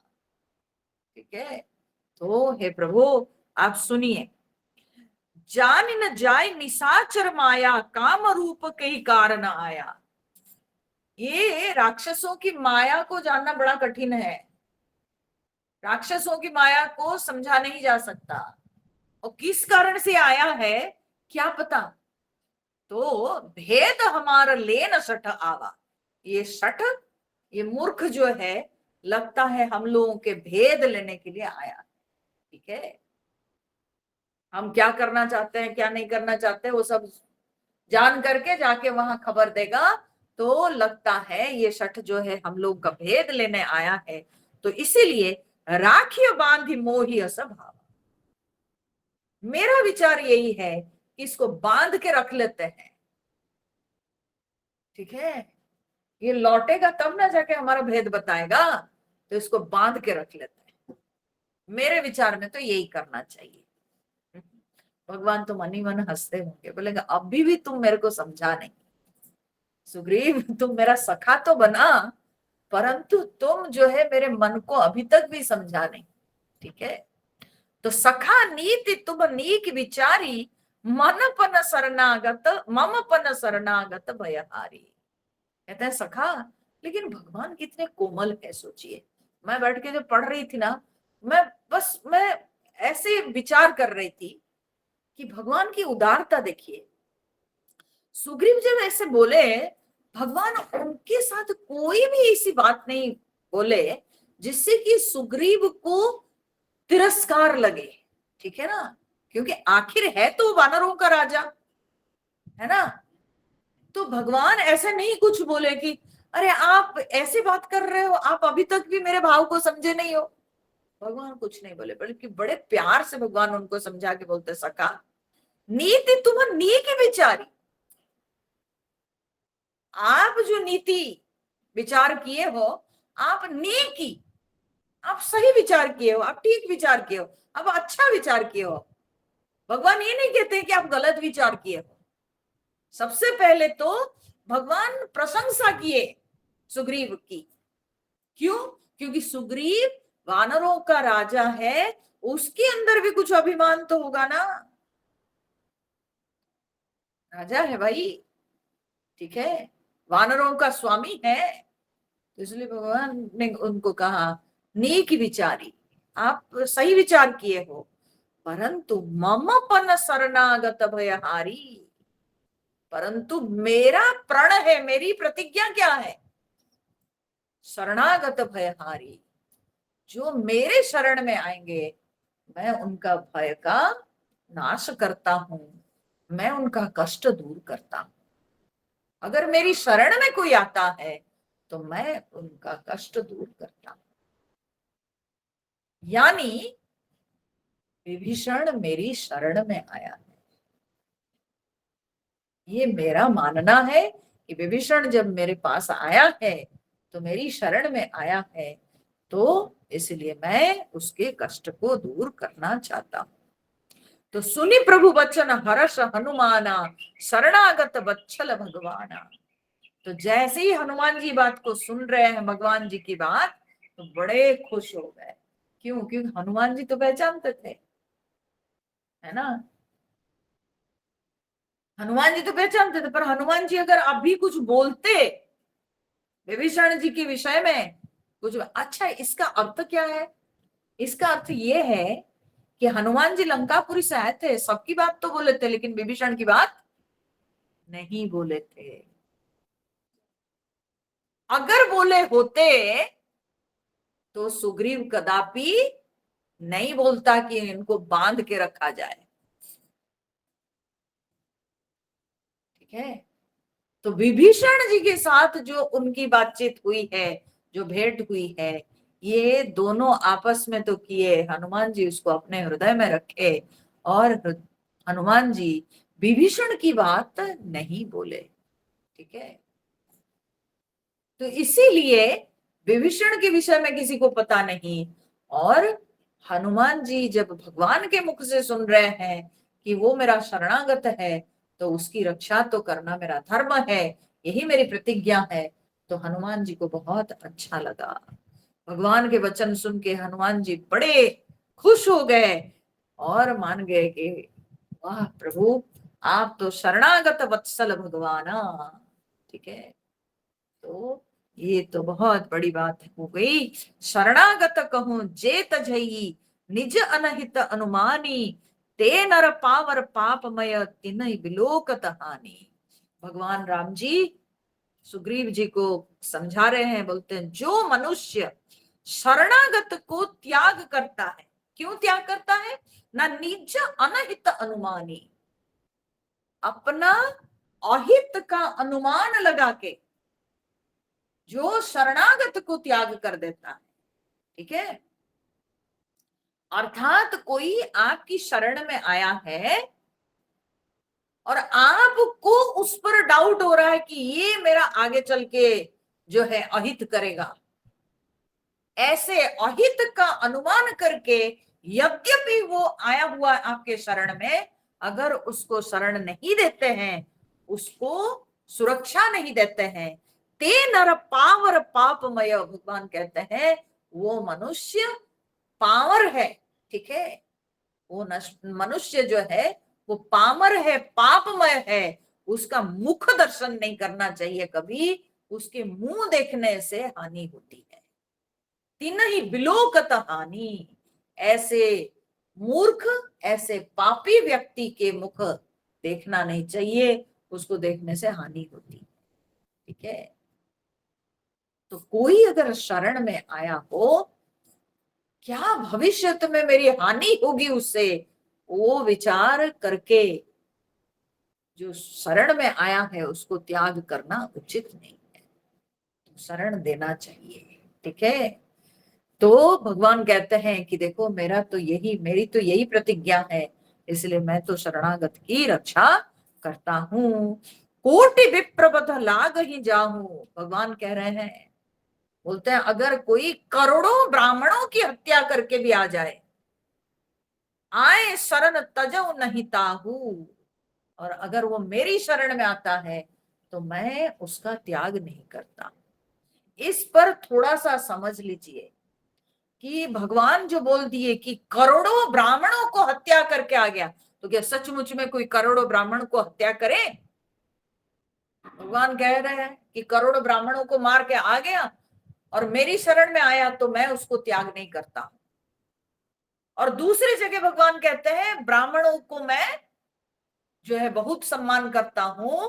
ठीक है, तो हे प्रभु आप सुनिए, जान न जाय निशाचर माया, काम रूप कई कारण आया। ये राक्षसों की माया को जानना बड़ा कठिन है, राक्षसों की माया को समझा नहीं जा सकता, और किस कारण से आया है क्या पता। तो भेद हमारा ले न सठ आवा, ये सठ, ये मूर्ख जो है, लगता है हम लोगों के भेद लेने के लिए आया। ठीक है, हम क्या करना चाहते हैं क्या नहीं करना चाहते वो सब जान करके जाके वहां खबर देगा। तो लगता है ये सठ जो है हम लोग का भेद लेने आया है, तो इसीलिए राखियो बांधी मोही असभाव। मेरा विचार यही है कि इसको बांध के रख लेते हैं। ठीक है, ये लौटेगा तब ना जाके हमारा भेद बताएगा, तो इसको बांध के रख लेते हैं। मेरे विचार में तो यही करना चाहिए। भगवान तो मन ही मन हंसते होंगे, बोलेगा अभी भी तुम मेरे को समझा नहीं, सुग्रीव तुम मेरा सखा तो बना, परंतु तुम जो है मेरे मन को अभी तक भी समझा नहीं। ठीक है, तो सखा नीति तुम नीक विचारी, मन पन शरणागत मम पन शरणागत भयहारी। कहते हैं सखा, लेकिन भगवान कितने कोमल है, सोचिए। मैं बैठ के जो पढ़ रही थी ना, मैं ऐसे विचार कर रही थी कि भगवान की उदारता देखिए। सुग्रीव जब ऐसे बोले, भगवान उनके साथ कोई भी ऐसी बात नहीं बोले जिससे कि सुग्रीव को तिरस्कार लगे। ठीक है ना, क्योंकि आखिर है तो वानरों का राजा, है ना। तो भगवान ऐसे नहीं कुछ बोले कि अरे आप ऐसे बात कर रहे हो, आप अभी तक भी मेरे भाव को समझे नहीं हो। भगवान कुछ नहीं बोले, बल्कि बड़े प्यार से भगवान उनको समझा के बोलते, सका नीति तुम नीक विचारी, आप जो नीति विचार किए हो, आप नेकी, आप सही विचार किए हो, आप ठीक विचार किए हो, आप अच्छा विचार किए हो। भगवान ये नहीं कहते कि आप गलत विचार किए हो। सबसे पहले तो भगवान प्रशंसा किए सुग्रीव की। क्यों? क्योंकि सुग्रीव वानरों का राजा है, उसके अंदर भी कुछ अभिमान तो होगा ना, राजा है भाई। ठीक है, वानरों का स्वामी है, तो इसलिए भगवान ने उनको कहा नेक विचारी, आप सही विचार किए हो। परंतु मम पन शरणागत भयहारी, परंतु मेरा प्रण है, मेरी प्रतिज्ञा क्या है? शरणागत भयहारी, जो मेरे शरण में आएंगे मैं उनका भय का नाश करता हूं, मैं उनका कष्ट दूर करता हूं। अगर मेरी शरण में कोई आता है तो मैं उनका कष्ट दूर करता हूं। यानी विभीषण मेरी शरण में आया है। ये मेरा मानना है कि विभीषण जब मेरे पास आया है तो मेरी शरण में आया है, तो इसलिए मैं उसके कष्ट को दूर करना चाहता हूं। तो सुनी प्रभु वचन हर्ष हनुमाना, शरणागत वत्सल भगवाना। तो जैसे ही हनुमान जी बात को सुन रहे हैं, भगवान जी की बात, तो बड़े खुश हो गए। क्यों? क्योंकि हनुमान जी तो पहचानते थे, है ना। हनुमान जी तो पहचानते थे, पर हनुमान जी अगर अभी कुछ बोलते विभीषण जी के विषय में कुछ, अच्छा इसका अर्थ क्या है? इसका अर्थ ये है कि हनुमान जी लंकापुरी से आए थे, सबकी बात तो बोले थे, लेकिन विभीषण की बात नहीं बोले थे। अगर बोले होते तो सुग्रीव कदापि नहीं बोलता कि इनको बांध के रखा जाए। ठीक है। तो विभीषण जी के साथ जो उनकी बातचीत हुई है, जो भेंट हुई है, ये दोनों आपस में तो किए, हनुमान जी उसको अपने हृदय में रखे, और हनुमान जी विभीषण की बात नहीं बोले। ठीक है। तो इसीलिए विभीषण के विषय में किसी को पता नहीं, और हनुमान जी जब भगवान के मुख से सुन रहे हैं कि वो मेरा शरणागत है, तो उसकी रक्षा तो करना मेरा धर्म है, यही मेरी प्रतिज्ञा है। तो हनुमान जी को बहुत अच्छा लगा। भगवान के वचन सुन के हनुमान जी बड़े खुश हो गए और मान गए कि वाह प्रभु, आप तो शरणागत वत्सल भगवाना। ठीक है। तो ये तो बहुत बड़ी बात हो गई। शरणागत कहूं जे तजई, निज अनहित अनुमानी, ते नर पावर पापमय तिन्हि बिलोकत हानि। भगवान राम जी सुग्रीव जी को समझा रहे हैं, बोलते हैं जो मनुष्य शरणागत को त्याग करता है, क्यों त्याग करता है? ना निज अनहित अनुमानी, अपना अहित का अनुमान लगा के जो शरणागत को त्याग कर देता है। ठीक है। अर्थात कोई आपकी शरण में आया है और आपको उस पर डाउट हो रहा है कि ये मेरा आगे चल के जो है अहित करेगा, ऐसे अहित का अनुमान करके यद्यपि वो आया हुआ आपके शरण में, अगर उसको शरण नहीं देते हैं, उसको सुरक्षा नहीं देते हैं, ते नर पावर पापमय, भगवान कहते हैं वो मनुष्य पावर है। ठीक है। वो मनुष्य जो है वो पामर है, पापमय है। उसका मुख दर्शन नहीं करना चाहिए कभी, उसके मुंह देखने से हानि होती है। तीन ही बिलोकत हानि, ऐसे मूर्ख, ऐसे पापी व्यक्ति के मुख देखना नहीं चाहिए, उसको देखने से हानि होती है। ठीक है। तो कोई अगर शरण में आया हो, क्या भविष्य में मेरी हानि होगी उससे, वो विचार करके जो शरण में आया है उसको त्याग करना उचित नहीं है, तो शरण देना चाहिए। ठीक है। तो भगवान कहते हैं कि देखो मेरा तो यही, मेरी तो यही प्रतिज्ञा है, इसलिए मैं तो शरणागत की रक्षा करता हूं। कोटि विप्रबध लाग ही जाहूं, भगवान कह रहे हैं, बोलते हैं अगर कोई करोड़ों ब्राह्मणों की हत्या करके भी आ जाए, आए शरण तजो नहीं ताहू, और अगर वो मेरी शरण में आता है तो मैं उसका त्याग नहीं करता। इस पर थोड़ा सा समझ लीजिए कि भगवान जो बोल दिए कि करोड़ों ब्राह्मणों को हत्या करके आ गया, तो क्या सचमुच में कोई करोड़ों ब्राह्मण को हत्या करे? भगवान कह रहे हैं कि करोड़ों ब्राह्मणों को मार के आ गया और मेरी शरण में आया तो मैं उसको त्याग नहीं करता। और दूसरी जगह भगवान कहते हैं ब्राह्मणों को मैं जो है बहुत सम्मान करता हूं।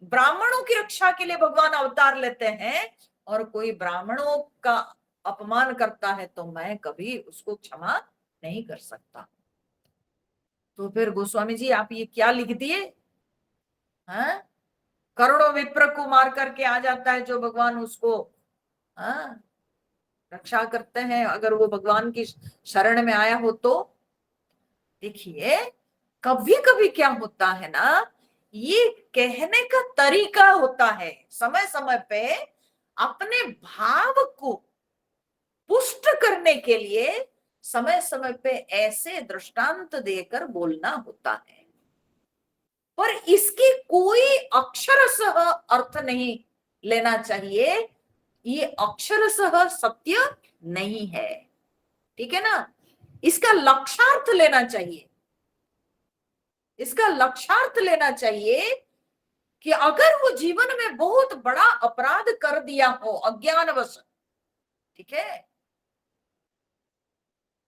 ब्राह्मणों की रक्षा के लिए भगवान अवतार लेते हैं, और कोई ब्राह्मणों का अपमान करता है तो मैं कभी उसको क्षमा नहीं कर सकता। तो फिर गोस्वामी जी आप ये क्या लिख दिए? हाँ, करोड़ों विप्र को मार करके आ जाता है जो भगवान उसको हाँ रक्षा करते हैं, अगर वो भगवान की शरण में आया हो तो। देखिए कभी कभी क्या होता है ना, ये कहने का तरीका होता है, समय समय पे अपने भाव को पुष्ट करने के लिए समय समय पे ऐसे दृष्टांत देकर बोलना होता है, पर इसकी कोई अक्षरशः अर्थ नहीं लेना चाहिए। ये अक्षरशः सत्य नहीं है, ठीक है ना। इसका लक्षार्थ लेना चाहिए, इसका लक्षार्थ लेना चाहिए कि अगर वो जीवन में बहुत बड़ा अपराध कर दिया हो अज्ञानवश, ठीक है,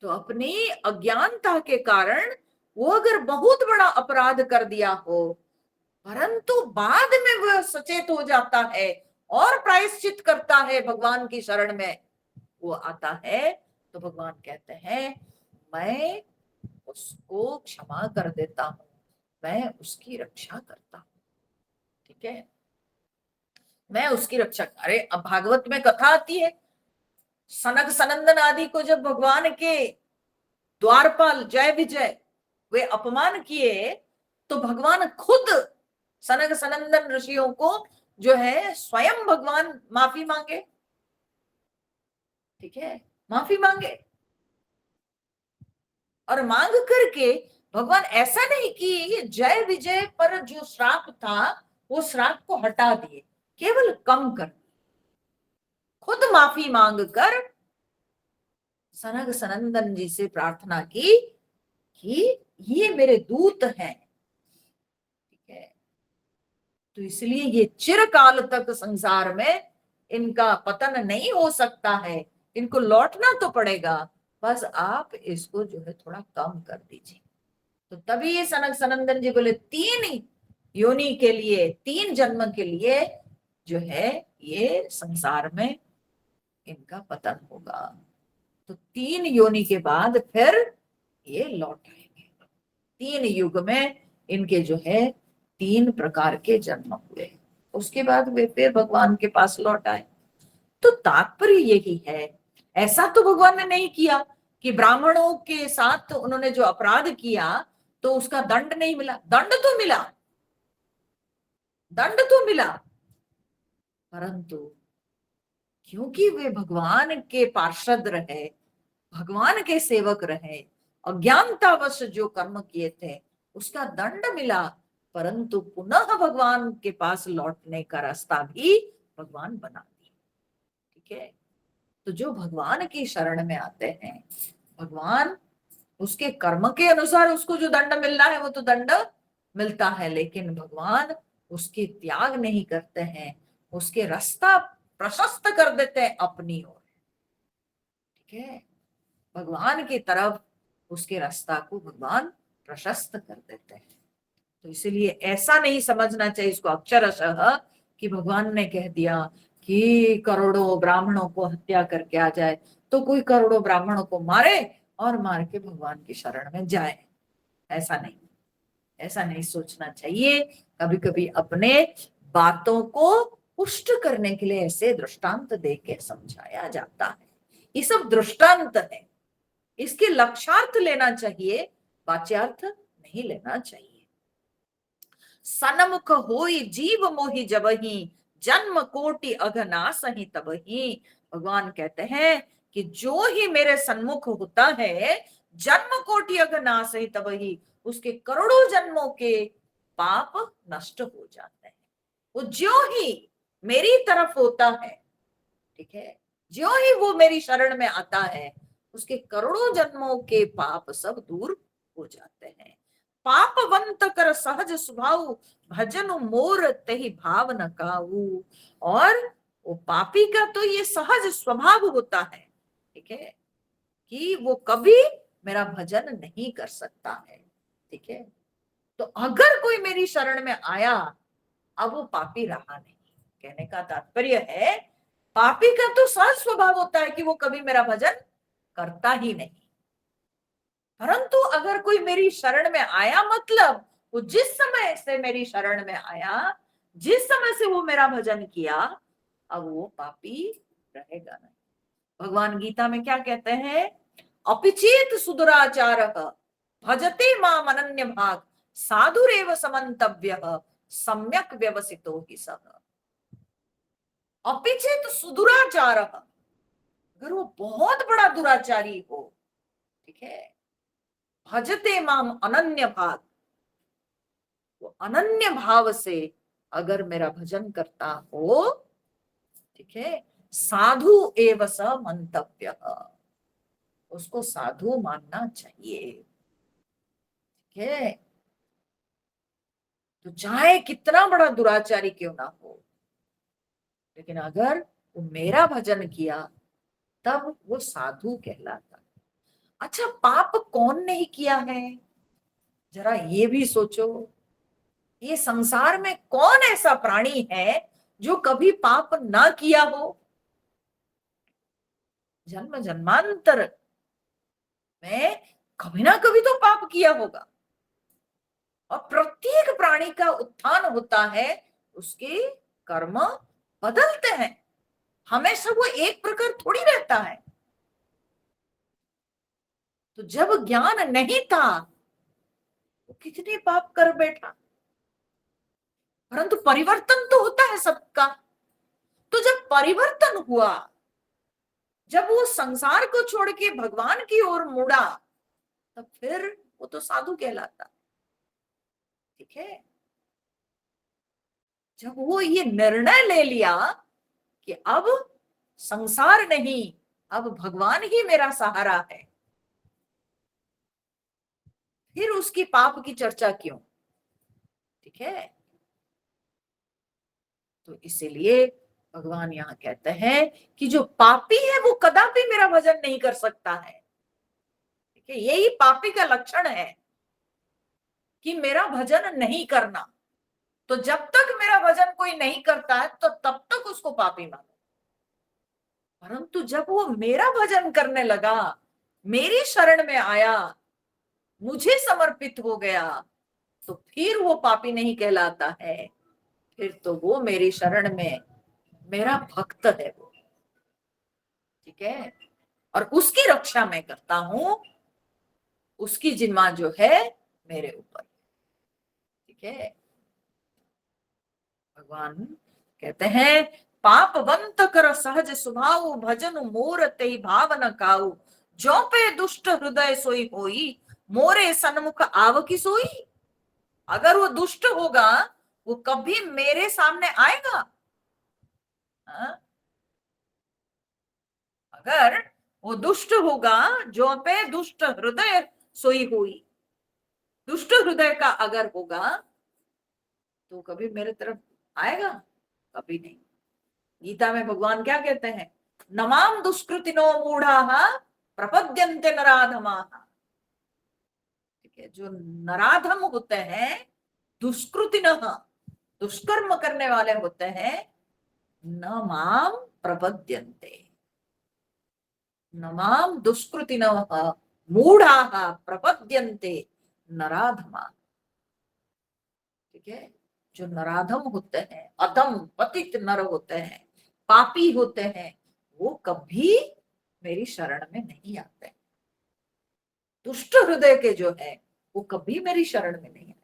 तो अपनी अज्ञानता के कारण वो अगर बहुत बड़ा अपराध कर दिया हो, परंतु बाद में वह सचेत हो जाता है और प्रायश्चित करता है, भगवान की शरण में वो आता है, तो भगवान कहते हैं मैं उसको क्षमा कर देता हूं, मैं उसकी रक्षा करता हूं, ठीक है, मैं उसकी रक्षा। अरे अब भागवत में कथा आती है, सनक सनंदन आदि को जब भगवान के द्वारपाल जय विजय वे अपमान किए, तो भगवान खुद सनक सनंदन ऋषियों को जो है स्वयं भगवान माफी मांगे, ठीक है, माफी मांगे, और मांग करके भगवान ऐसा नहीं कि ये जय विजय पर जो श्राप था वो श्राप को हटा दिए, केवल कम कर, खुद माफी मांग कर सनक सनंदन जी से प्रार्थना की कि ये मेरे दूत हैं, ठीक है, तो इसलिए ये चिरकाल तक संसार में इनका पतन नहीं हो सकता है, इनको लौटना तो पड़ेगा, बस आप इसको जो है थोड़ा कम कर दीजिए। तो तभी ये सनक सनंदन जी बोले 3 योनि के लिए, 3 जन्म के लिए जो है ये संसार में इनका पतन होगा। तो 3 योनि के बाद फिर ये लौट आएंगे। 3 युग में इनके जो है 3 प्रकार के जन्म हुए, उसके बाद वे फिर भगवान के पास लौट आए। तो तात्पर्य यही है, ऐसा तो भगवान ने नहीं किया कि ब्राह्मणों के साथ उन्होंने जो अपराध किया तो उसका दंड नहीं मिला, दंड तो मिला, दंड तो मिला, परंतु क्योंकि वे भगवान के पार्षद रहे, भगवान के सेवक रहे, अज्ञानतावश जो कर्म किए थे उसका दंड मिला, परंतु पुनः भगवान के पास लौटने का रास्ता भी भगवान बना दिया, ठीक है। तो जो भगवान की शरण में आते हैं, भगवान उसके कर्म के अनुसार उसको जो दंड मिलना है वो तो दंड मिलता है, लेकिन भगवान उसकी त्याग नहीं करते हैं, उसके रास्ता प्रशस्त कर देते हैं अपनी ओर, ठीक है, भगवान की तरफ उसके रास्ता को भगवान प्रशस्त कर देते हैं। तो इसलिए ऐसा नहीं समझना चाहिए इसको अक्षरशः कि भगवान ने कह दिया कि करोड़ों ब्राह्मणों को हत्या करके आ जाए तो कोई करोड़ों ब्राह्मणों को मारे और मार के भगवान की शरण में जाए, ऐसा नहीं, ऐसा नहीं सोचना चाहिए। कभी कभी अपने बातों को पुष्ट करने के लिए ऐसे दृष्टांत दे के समझाया जाता है, ये सब दृष्टांत है, इसके लक्षार्थ लेना चाहिए, वाच्यार्थ नहीं लेना चाहिए। सनमुख होई जीव मोहि जबहि, जन्म कोटि अघनाश ही तबहि। भगवान कहते हैं कि जो ही मेरे सन्मुख होता है, जन्म कोटि अघनाश ही तबहि, उसके करोड़ों जन्मों के पाप नष्ट हो जाते हैं। वो जो ही मेरी तरफ होता है, ठीक है, जो ही वो मेरी शरण में आता है, उसके करोड़ों जन्मों के पाप सब दूर हो जाते हैं। पापवंत कर सहज स्वभाव, भजन मोर तही भाव न काऊ। और वो पापी का तो ये सहज स्वभाव होता है, ठीक है, कि वो कभी मेरा भजन नहीं कर सकता है। ठीक है, तो अगर कोई मेरी शरण में आया, अब वो पापी रहा नहीं। कहने का तात्पर्य है, पापी का तो सहज स्वभाव होता है कि वो कभी मेरा भजन करता ही नहीं, परंतु अगर कोई मेरी शरण में आया, मतलब वो जिस समय से मेरी शरण में आया, जिस समय से वो मेरा भजन किया, अब वो पापी रहेगा नहीं। भगवान गीता में क्या कहते हैं? अपिचेत सुदुराचार भजते माम अनन्य भाग साधुरेव समन्तव्य सम्यक व्यवसितो ही सह। अपिचेत सुदुराचार, अगर वो बहुत बड़ा दुराचारी हो, ठीक है, भजते माम अनन्य भाग, वो अनन्य भाव से अगर मेरा भजन करता हो, ठीक है, साधु एव स मंतव्य, उसको साधु मानना चाहिए। ठीक है, तो चाहे कितना बड़ा दुराचारी क्यों ना हो, लेकिन अगर वो मेरा भजन किया, तब वो साधु कहलाता। अच्छा, पाप कौन नहीं किया है, जरा ये भी सोचो। ये संसार में कौन ऐसा प्राणी है जो कभी पाप ना किया हो? जन्म जन्मांतर में कभी ना कभी तो पाप किया होगा, और प्रत्येक प्राणी का उत्थान होता है, उसके कर्म बदलते हैं, हमेशा वो एक प्रकार थोड़ी रहता है। तो जब ज्ञान नहीं था, वो कितने पाप कर बैठा, परंतु परिवर्तन तो होता है सबका। तो जब परिवर्तन हुआ, जब वो संसार को छोड़ के भगवान की ओर मुड़ा, तब फिर वो तो साधु कहलाता। ठीक है, जब वो ये निर्णय ले लिया कि अब संसार नहीं, अब भगवान ही मेरा सहारा है, फिर उसकी पाप की चर्चा क्यों? ठीक है, तो इसीलिए भगवान यहाँ कहते हैं कि जो पापी है वो कदापि मेरा भजन नहीं कर सकता है। ठीक है, यही पापी का लक्षण है कि मेरा भजन नहीं करना। तो जब तक मेरा भजन कोई नहीं करता है, तो तब तक उसको पापी मानो। परंतु जब वो मेरा भजन करने लगा, मेरी शरण में आया, मुझे समर्पित हो गया, तो फिर वो पापी नहीं कहलाता है, फिर तो वो मेरी शरण में मेरा भक्त है वो। ठीक है, और उसकी रक्षा मैं करता हूं, उसकी जिम्मा जो है मेरे ऊपर। ठीक है, भगवान कहते हैं, पापवंत कर सहज स्वभाव भजन मोर ते भावन काऊ जो पे दुष्ट हृदय सोई होई मोरे सन्मुख आव की सोई। अगर वो दुष्ट होगा, वो कभी मेरे सामने आएगा? हाँ? अगर वो दुष्ट होगा, जो पे दुष्ट हृदय सोई हुई, दुष्ट हृदय का अगर होगा, तो कभी मेरे तरफ आएगा? कभी नहीं। गीता में भगवान क्या कहते हैं? नमाम दुष्कृतिनो मूढ़ा प्रपद्यन्ते नराधमा। ठीक है, जो नराधम होते हैं, दुष्कृतिन, दुष्कर्म करने वाले होते हैं, न माम प्रपद्यन्ते, नमाम दुष्कृतिनः मूढ़ाः प्रपद्यन्ते नराधमा। ठीक है, जो नराधम होते हैं, अधम पतित नर होते हैं, पापी होते हैं, वो कभी मेरी शरण में नहीं आते। दुष्ट हृदय के जो है, वो कभी मेरी शरण में नहीं आए।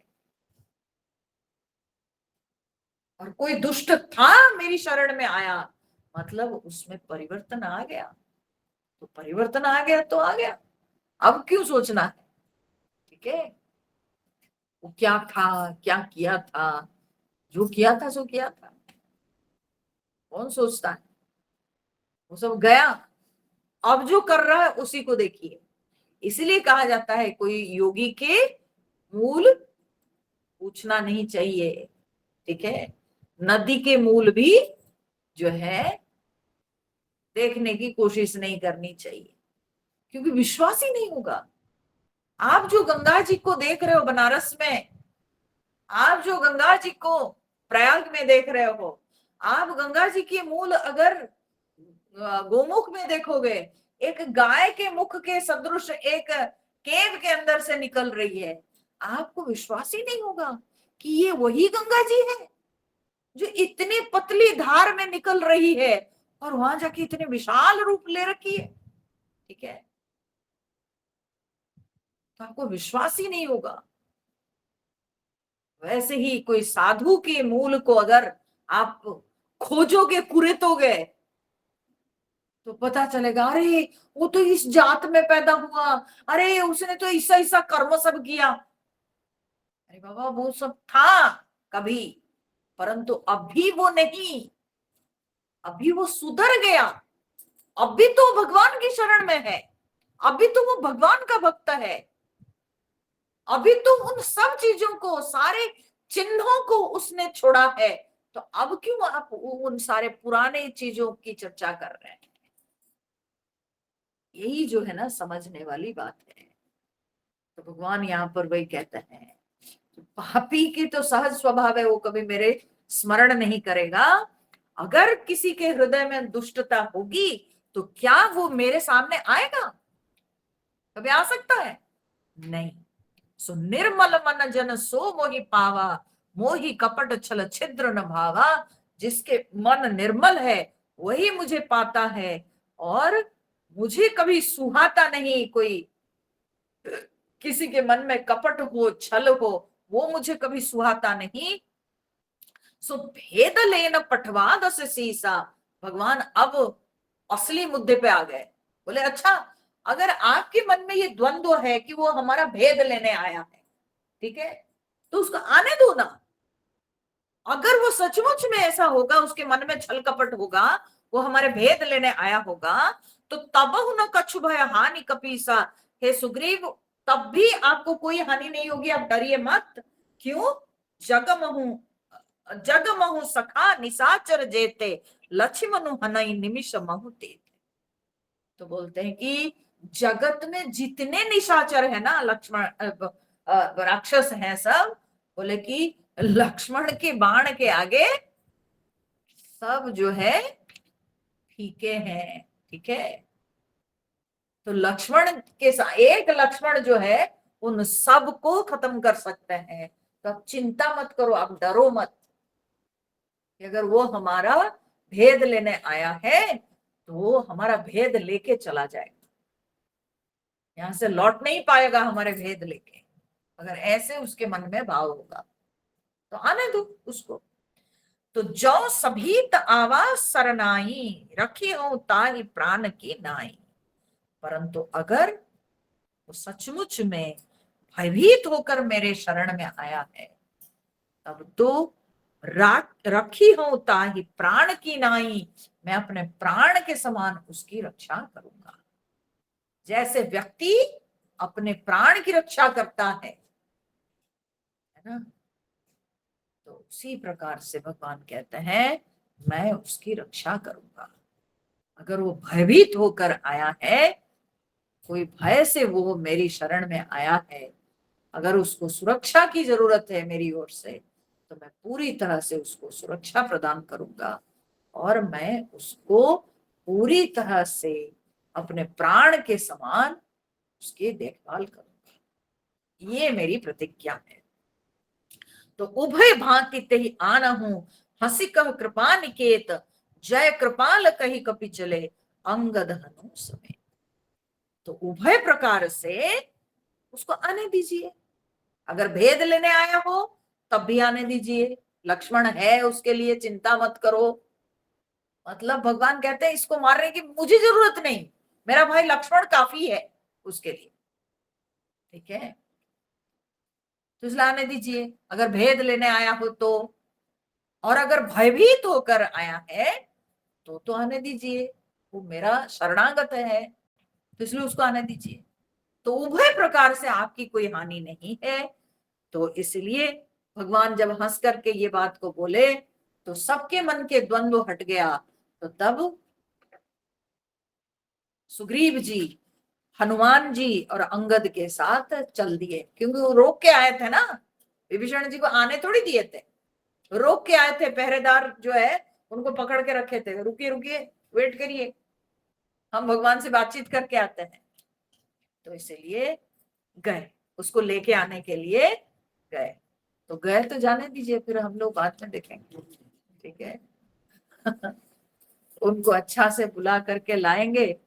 और कोई दुष्ट था, मेरी शरण में आया, मतलब उसमें परिवर्तन आ गया। तो परिवर्तन आ गया तो आ गया, अब क्यों सोचना है? ठीक है, वो क्या था, क्या किया था, जो किया था सो किया था, कौन सोचता है? वो सब गया, अब जो कर रहा है उसी को देखिए। इसलिए कहा जाता है, कोई योगी के मूल पूछना नहीं चाहिए। ठीक है, नदी के मूल भी जो है देखने की कोशिश नहीं करनी चाहिए, क्योंकि विश्वास ही नहीं होगा। आप जो गंगा जी को देख रहे हो बनारस में, आप जो गंगा जी को प्रयाग में देख रहे हो, आप गंगा जी की मूल अगर गोमुख में देखोगे, एक गाय के मुख के सदृश एक केव के अंदर से निकल रही है, आपको विश्वास ही नहीं होगा कि ये वही गंगा जी है जो इतनी पतली धार में निकल रही है और वहां जाके इतने विशाल रूप ले रखी है। ठीक है, तो आपको विश्वास ही नहीं होगा। वैसे ही कोई साधु के मूल को अगर आप खोजोगे, कुरेतोगे, तो पता चलेगा अरे वो तो इस जात में पैदा हुआ, अरे उसने तो ऐसा ऐसा कर्म सब किया। अरे बाबा वो सब था कभी, परंतु अभी वो नहीं, अभी वो सुधर गया, अभी तो भगवान की शरण में है, अभी तो वो भगवान का भक्त है, अभी तो उन सब चीजों को, सारे चिन्हों को उसने छोड़ा है। तो अब क्यों आप उन सारे पुराने चीजों की चर्चा कर रहे हैं? यही जो है ना समझने वाली बात है। तो भगवान यहाँ पर वही कहते हैं, पापी की तो सहज स्वभाव है, वो कभी मेरे स्मरण नहीं करेगा। अगर किसी के हृदय में दुष्टता होगी तो क्या वो मेरे सामने आएगा? कभी आ सकता है? नहीं। सो निर्मल मन जन सो मोहि पावा, मोहि कपट छल छिद्र न भावा। जिसके मन निर्मल है वही मुझे पाता है, और मुझे कभी सुहाता नहीं कोई किसी के मन में कपट हो, छल हो, वो मुझे कभी सुहाता नहीं। सो भेद लेन पठवा दस सीसा। भगवान अब असली मुद्दे पे आ गए। बोले अच्छा, अगर आपके मन में ये द्वंद्व है कि वो हमारा भेद लेने आया है, ठीक है, तो उसको आने दो ना। अगर वो सचमुच में ऐसा होगा, उसके मन में छल कपट होगा, वो हमारे भेद लेने आया होगा, तो तब न कछु भय हानि कपीसा। हे सुग्रीव, तब भी आपको कोई हानि नहीं होगी, आप डरिए मत। क्यों? जगमहु जगमहु सखा निशाचर जेते, लक्ष्मणु हनई निमिष महु तेते। तो बोलते हैं कि जगत में जितने निशाचर है ना, लक्ष्मण राक्षस हैं सब, बोले कि लक्ष्मण के बाण के आगे सब जो है फीके हैं। ठीक है, तो लक्ष्मण के साथ एक लक्ष्मण जो है उन सबको खत्म कर सकते हैं। तो आप चिंता मत करो, आप डरो मत कि अगर वो हमारा भेद लेने आया है तो वो हमारा भेद लेके चला जाएगा, यहां से लौट नहीं पाएगा हमारे भेद लेके। अगर ऐसे उसके मन में भाव होगा तो आने दो उसको। तो जो सभी आवाज सरनाई, रखी हो ताहि प्राण की नाई। परंतु अगर वो सचमुच में भयभीत होकर मेरे शरण में आया है, तब तो रखी हो ताहि प्राण की नाई, मैं अपने प्राण के समान उसकी रक्षा करूंगा। जैसे व्यक्ति अपने प्राण की रक्षा करता है ना, तो उसी प्रकार से भगवान कहते हैं मैं उसकी रक्षा करूंगा। अगर वो भयभीत होकर आया है, कोई भय से वो मेरी शरण में आया है, अगर उसको सुरक्षा की जरूरत है मेरी ओर से, तो मैं पूरी तरह से उसको सुरक्षा प्रदान करूंगा, और मैं उसको पूरी तरह से अपने प्राण के समान उसकी देखभाल करूंगा। ये मेरी प्रतिज्ञा है। तो उभय भांति तेहि आनहु, हंसी कह कृपा निकेत, जय कृपाल कही कपि चले, अंगद हनु समेत। तो उभय प्रकार से उसको आने दीजिए। अगर भेद लेने आया हो तब भी आने दीजिए, लक्ष्मण है उसके लिए, चिंता मत करो। मतलब भगवान कहते हैं इसको मारने की मुझे जरूरत नहीं, मेरा भाई लक्ष्मण काफी है उसके लिए। ठीक है, तो इसलिए आने दीजिए अगर भेद लेने आया हो तो। और अगर भयभीत होकर आया है तो आने दीजिए, वो मेरा शरणागत है, तो इसलिए उसको आने दीजिए। तो उभय प्रकार से आपकी कोई हानि नहीं है। तो इसलिए भगवान जब हंस करके ये बात को बोले तो सबके मन के द्वंद्व हट गया। तो तब सुग्रीव जी हनुमान जी और अंगद के साथ चल दिए, क्योंकि वो रोक के आए थे ना, विभीषण जी को आने थोड़ी दिए थे, रोक के आए थे। पहरेदार जो है उनको पकड़ के रखे थे, रुकिए रुकिए, वेट करिए, हम भगवान से बातचीत करके आते हैं। तो इसलिए गए, उसको लेके आने के लिए गए। तो गए तो जाने दीजिए, फिर हम लोग बाद में देखेंगे, ठीक है। उनको अच्छा से बुला करके लाएंगे,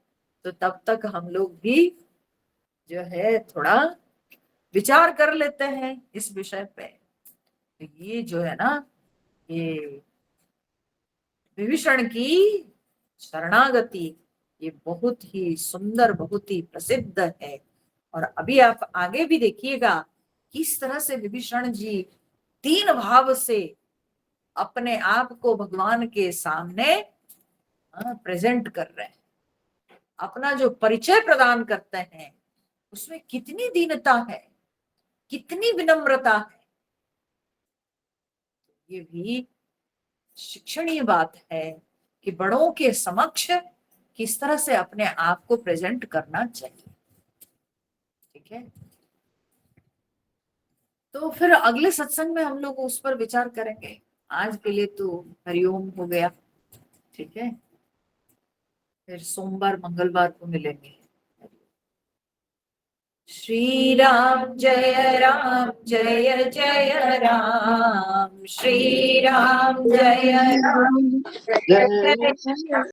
तो तब तक हम लोग भी जो है थोड़ा विचार कर लेते हैं इस विषय पे। तो ये जो है ना, ये विभीषण की शरणागति, ये बहुत ही सुंदर, बहुत ही प्रसिद्ध है। और अभी आप आगे भी देखिएगा किस तरह से विभीषण जी तीन भाव से अपने आप को भगवान के सामने प्रेजेंट कर रहे हैं, अपना जो परिचय प्रदान करते हैं, उसमें कितनी दीनता है, कितनी विनम्रता है। ये भी शिक्षणीय बात है कि बड़ों के समक्ष किस तरह से अपने आप को प्रेजेंट करना चाहिए, ठीक है। तो फिर अगले सत्संग में हम लोग उस पर विचार करेंगे। आज के लिए तो हरिओम हो गया, ठीक है। फिर सोमवार मंगलवार को मिलेंगे। श्री राम जय जय राम, श्री राम जय राम जय जय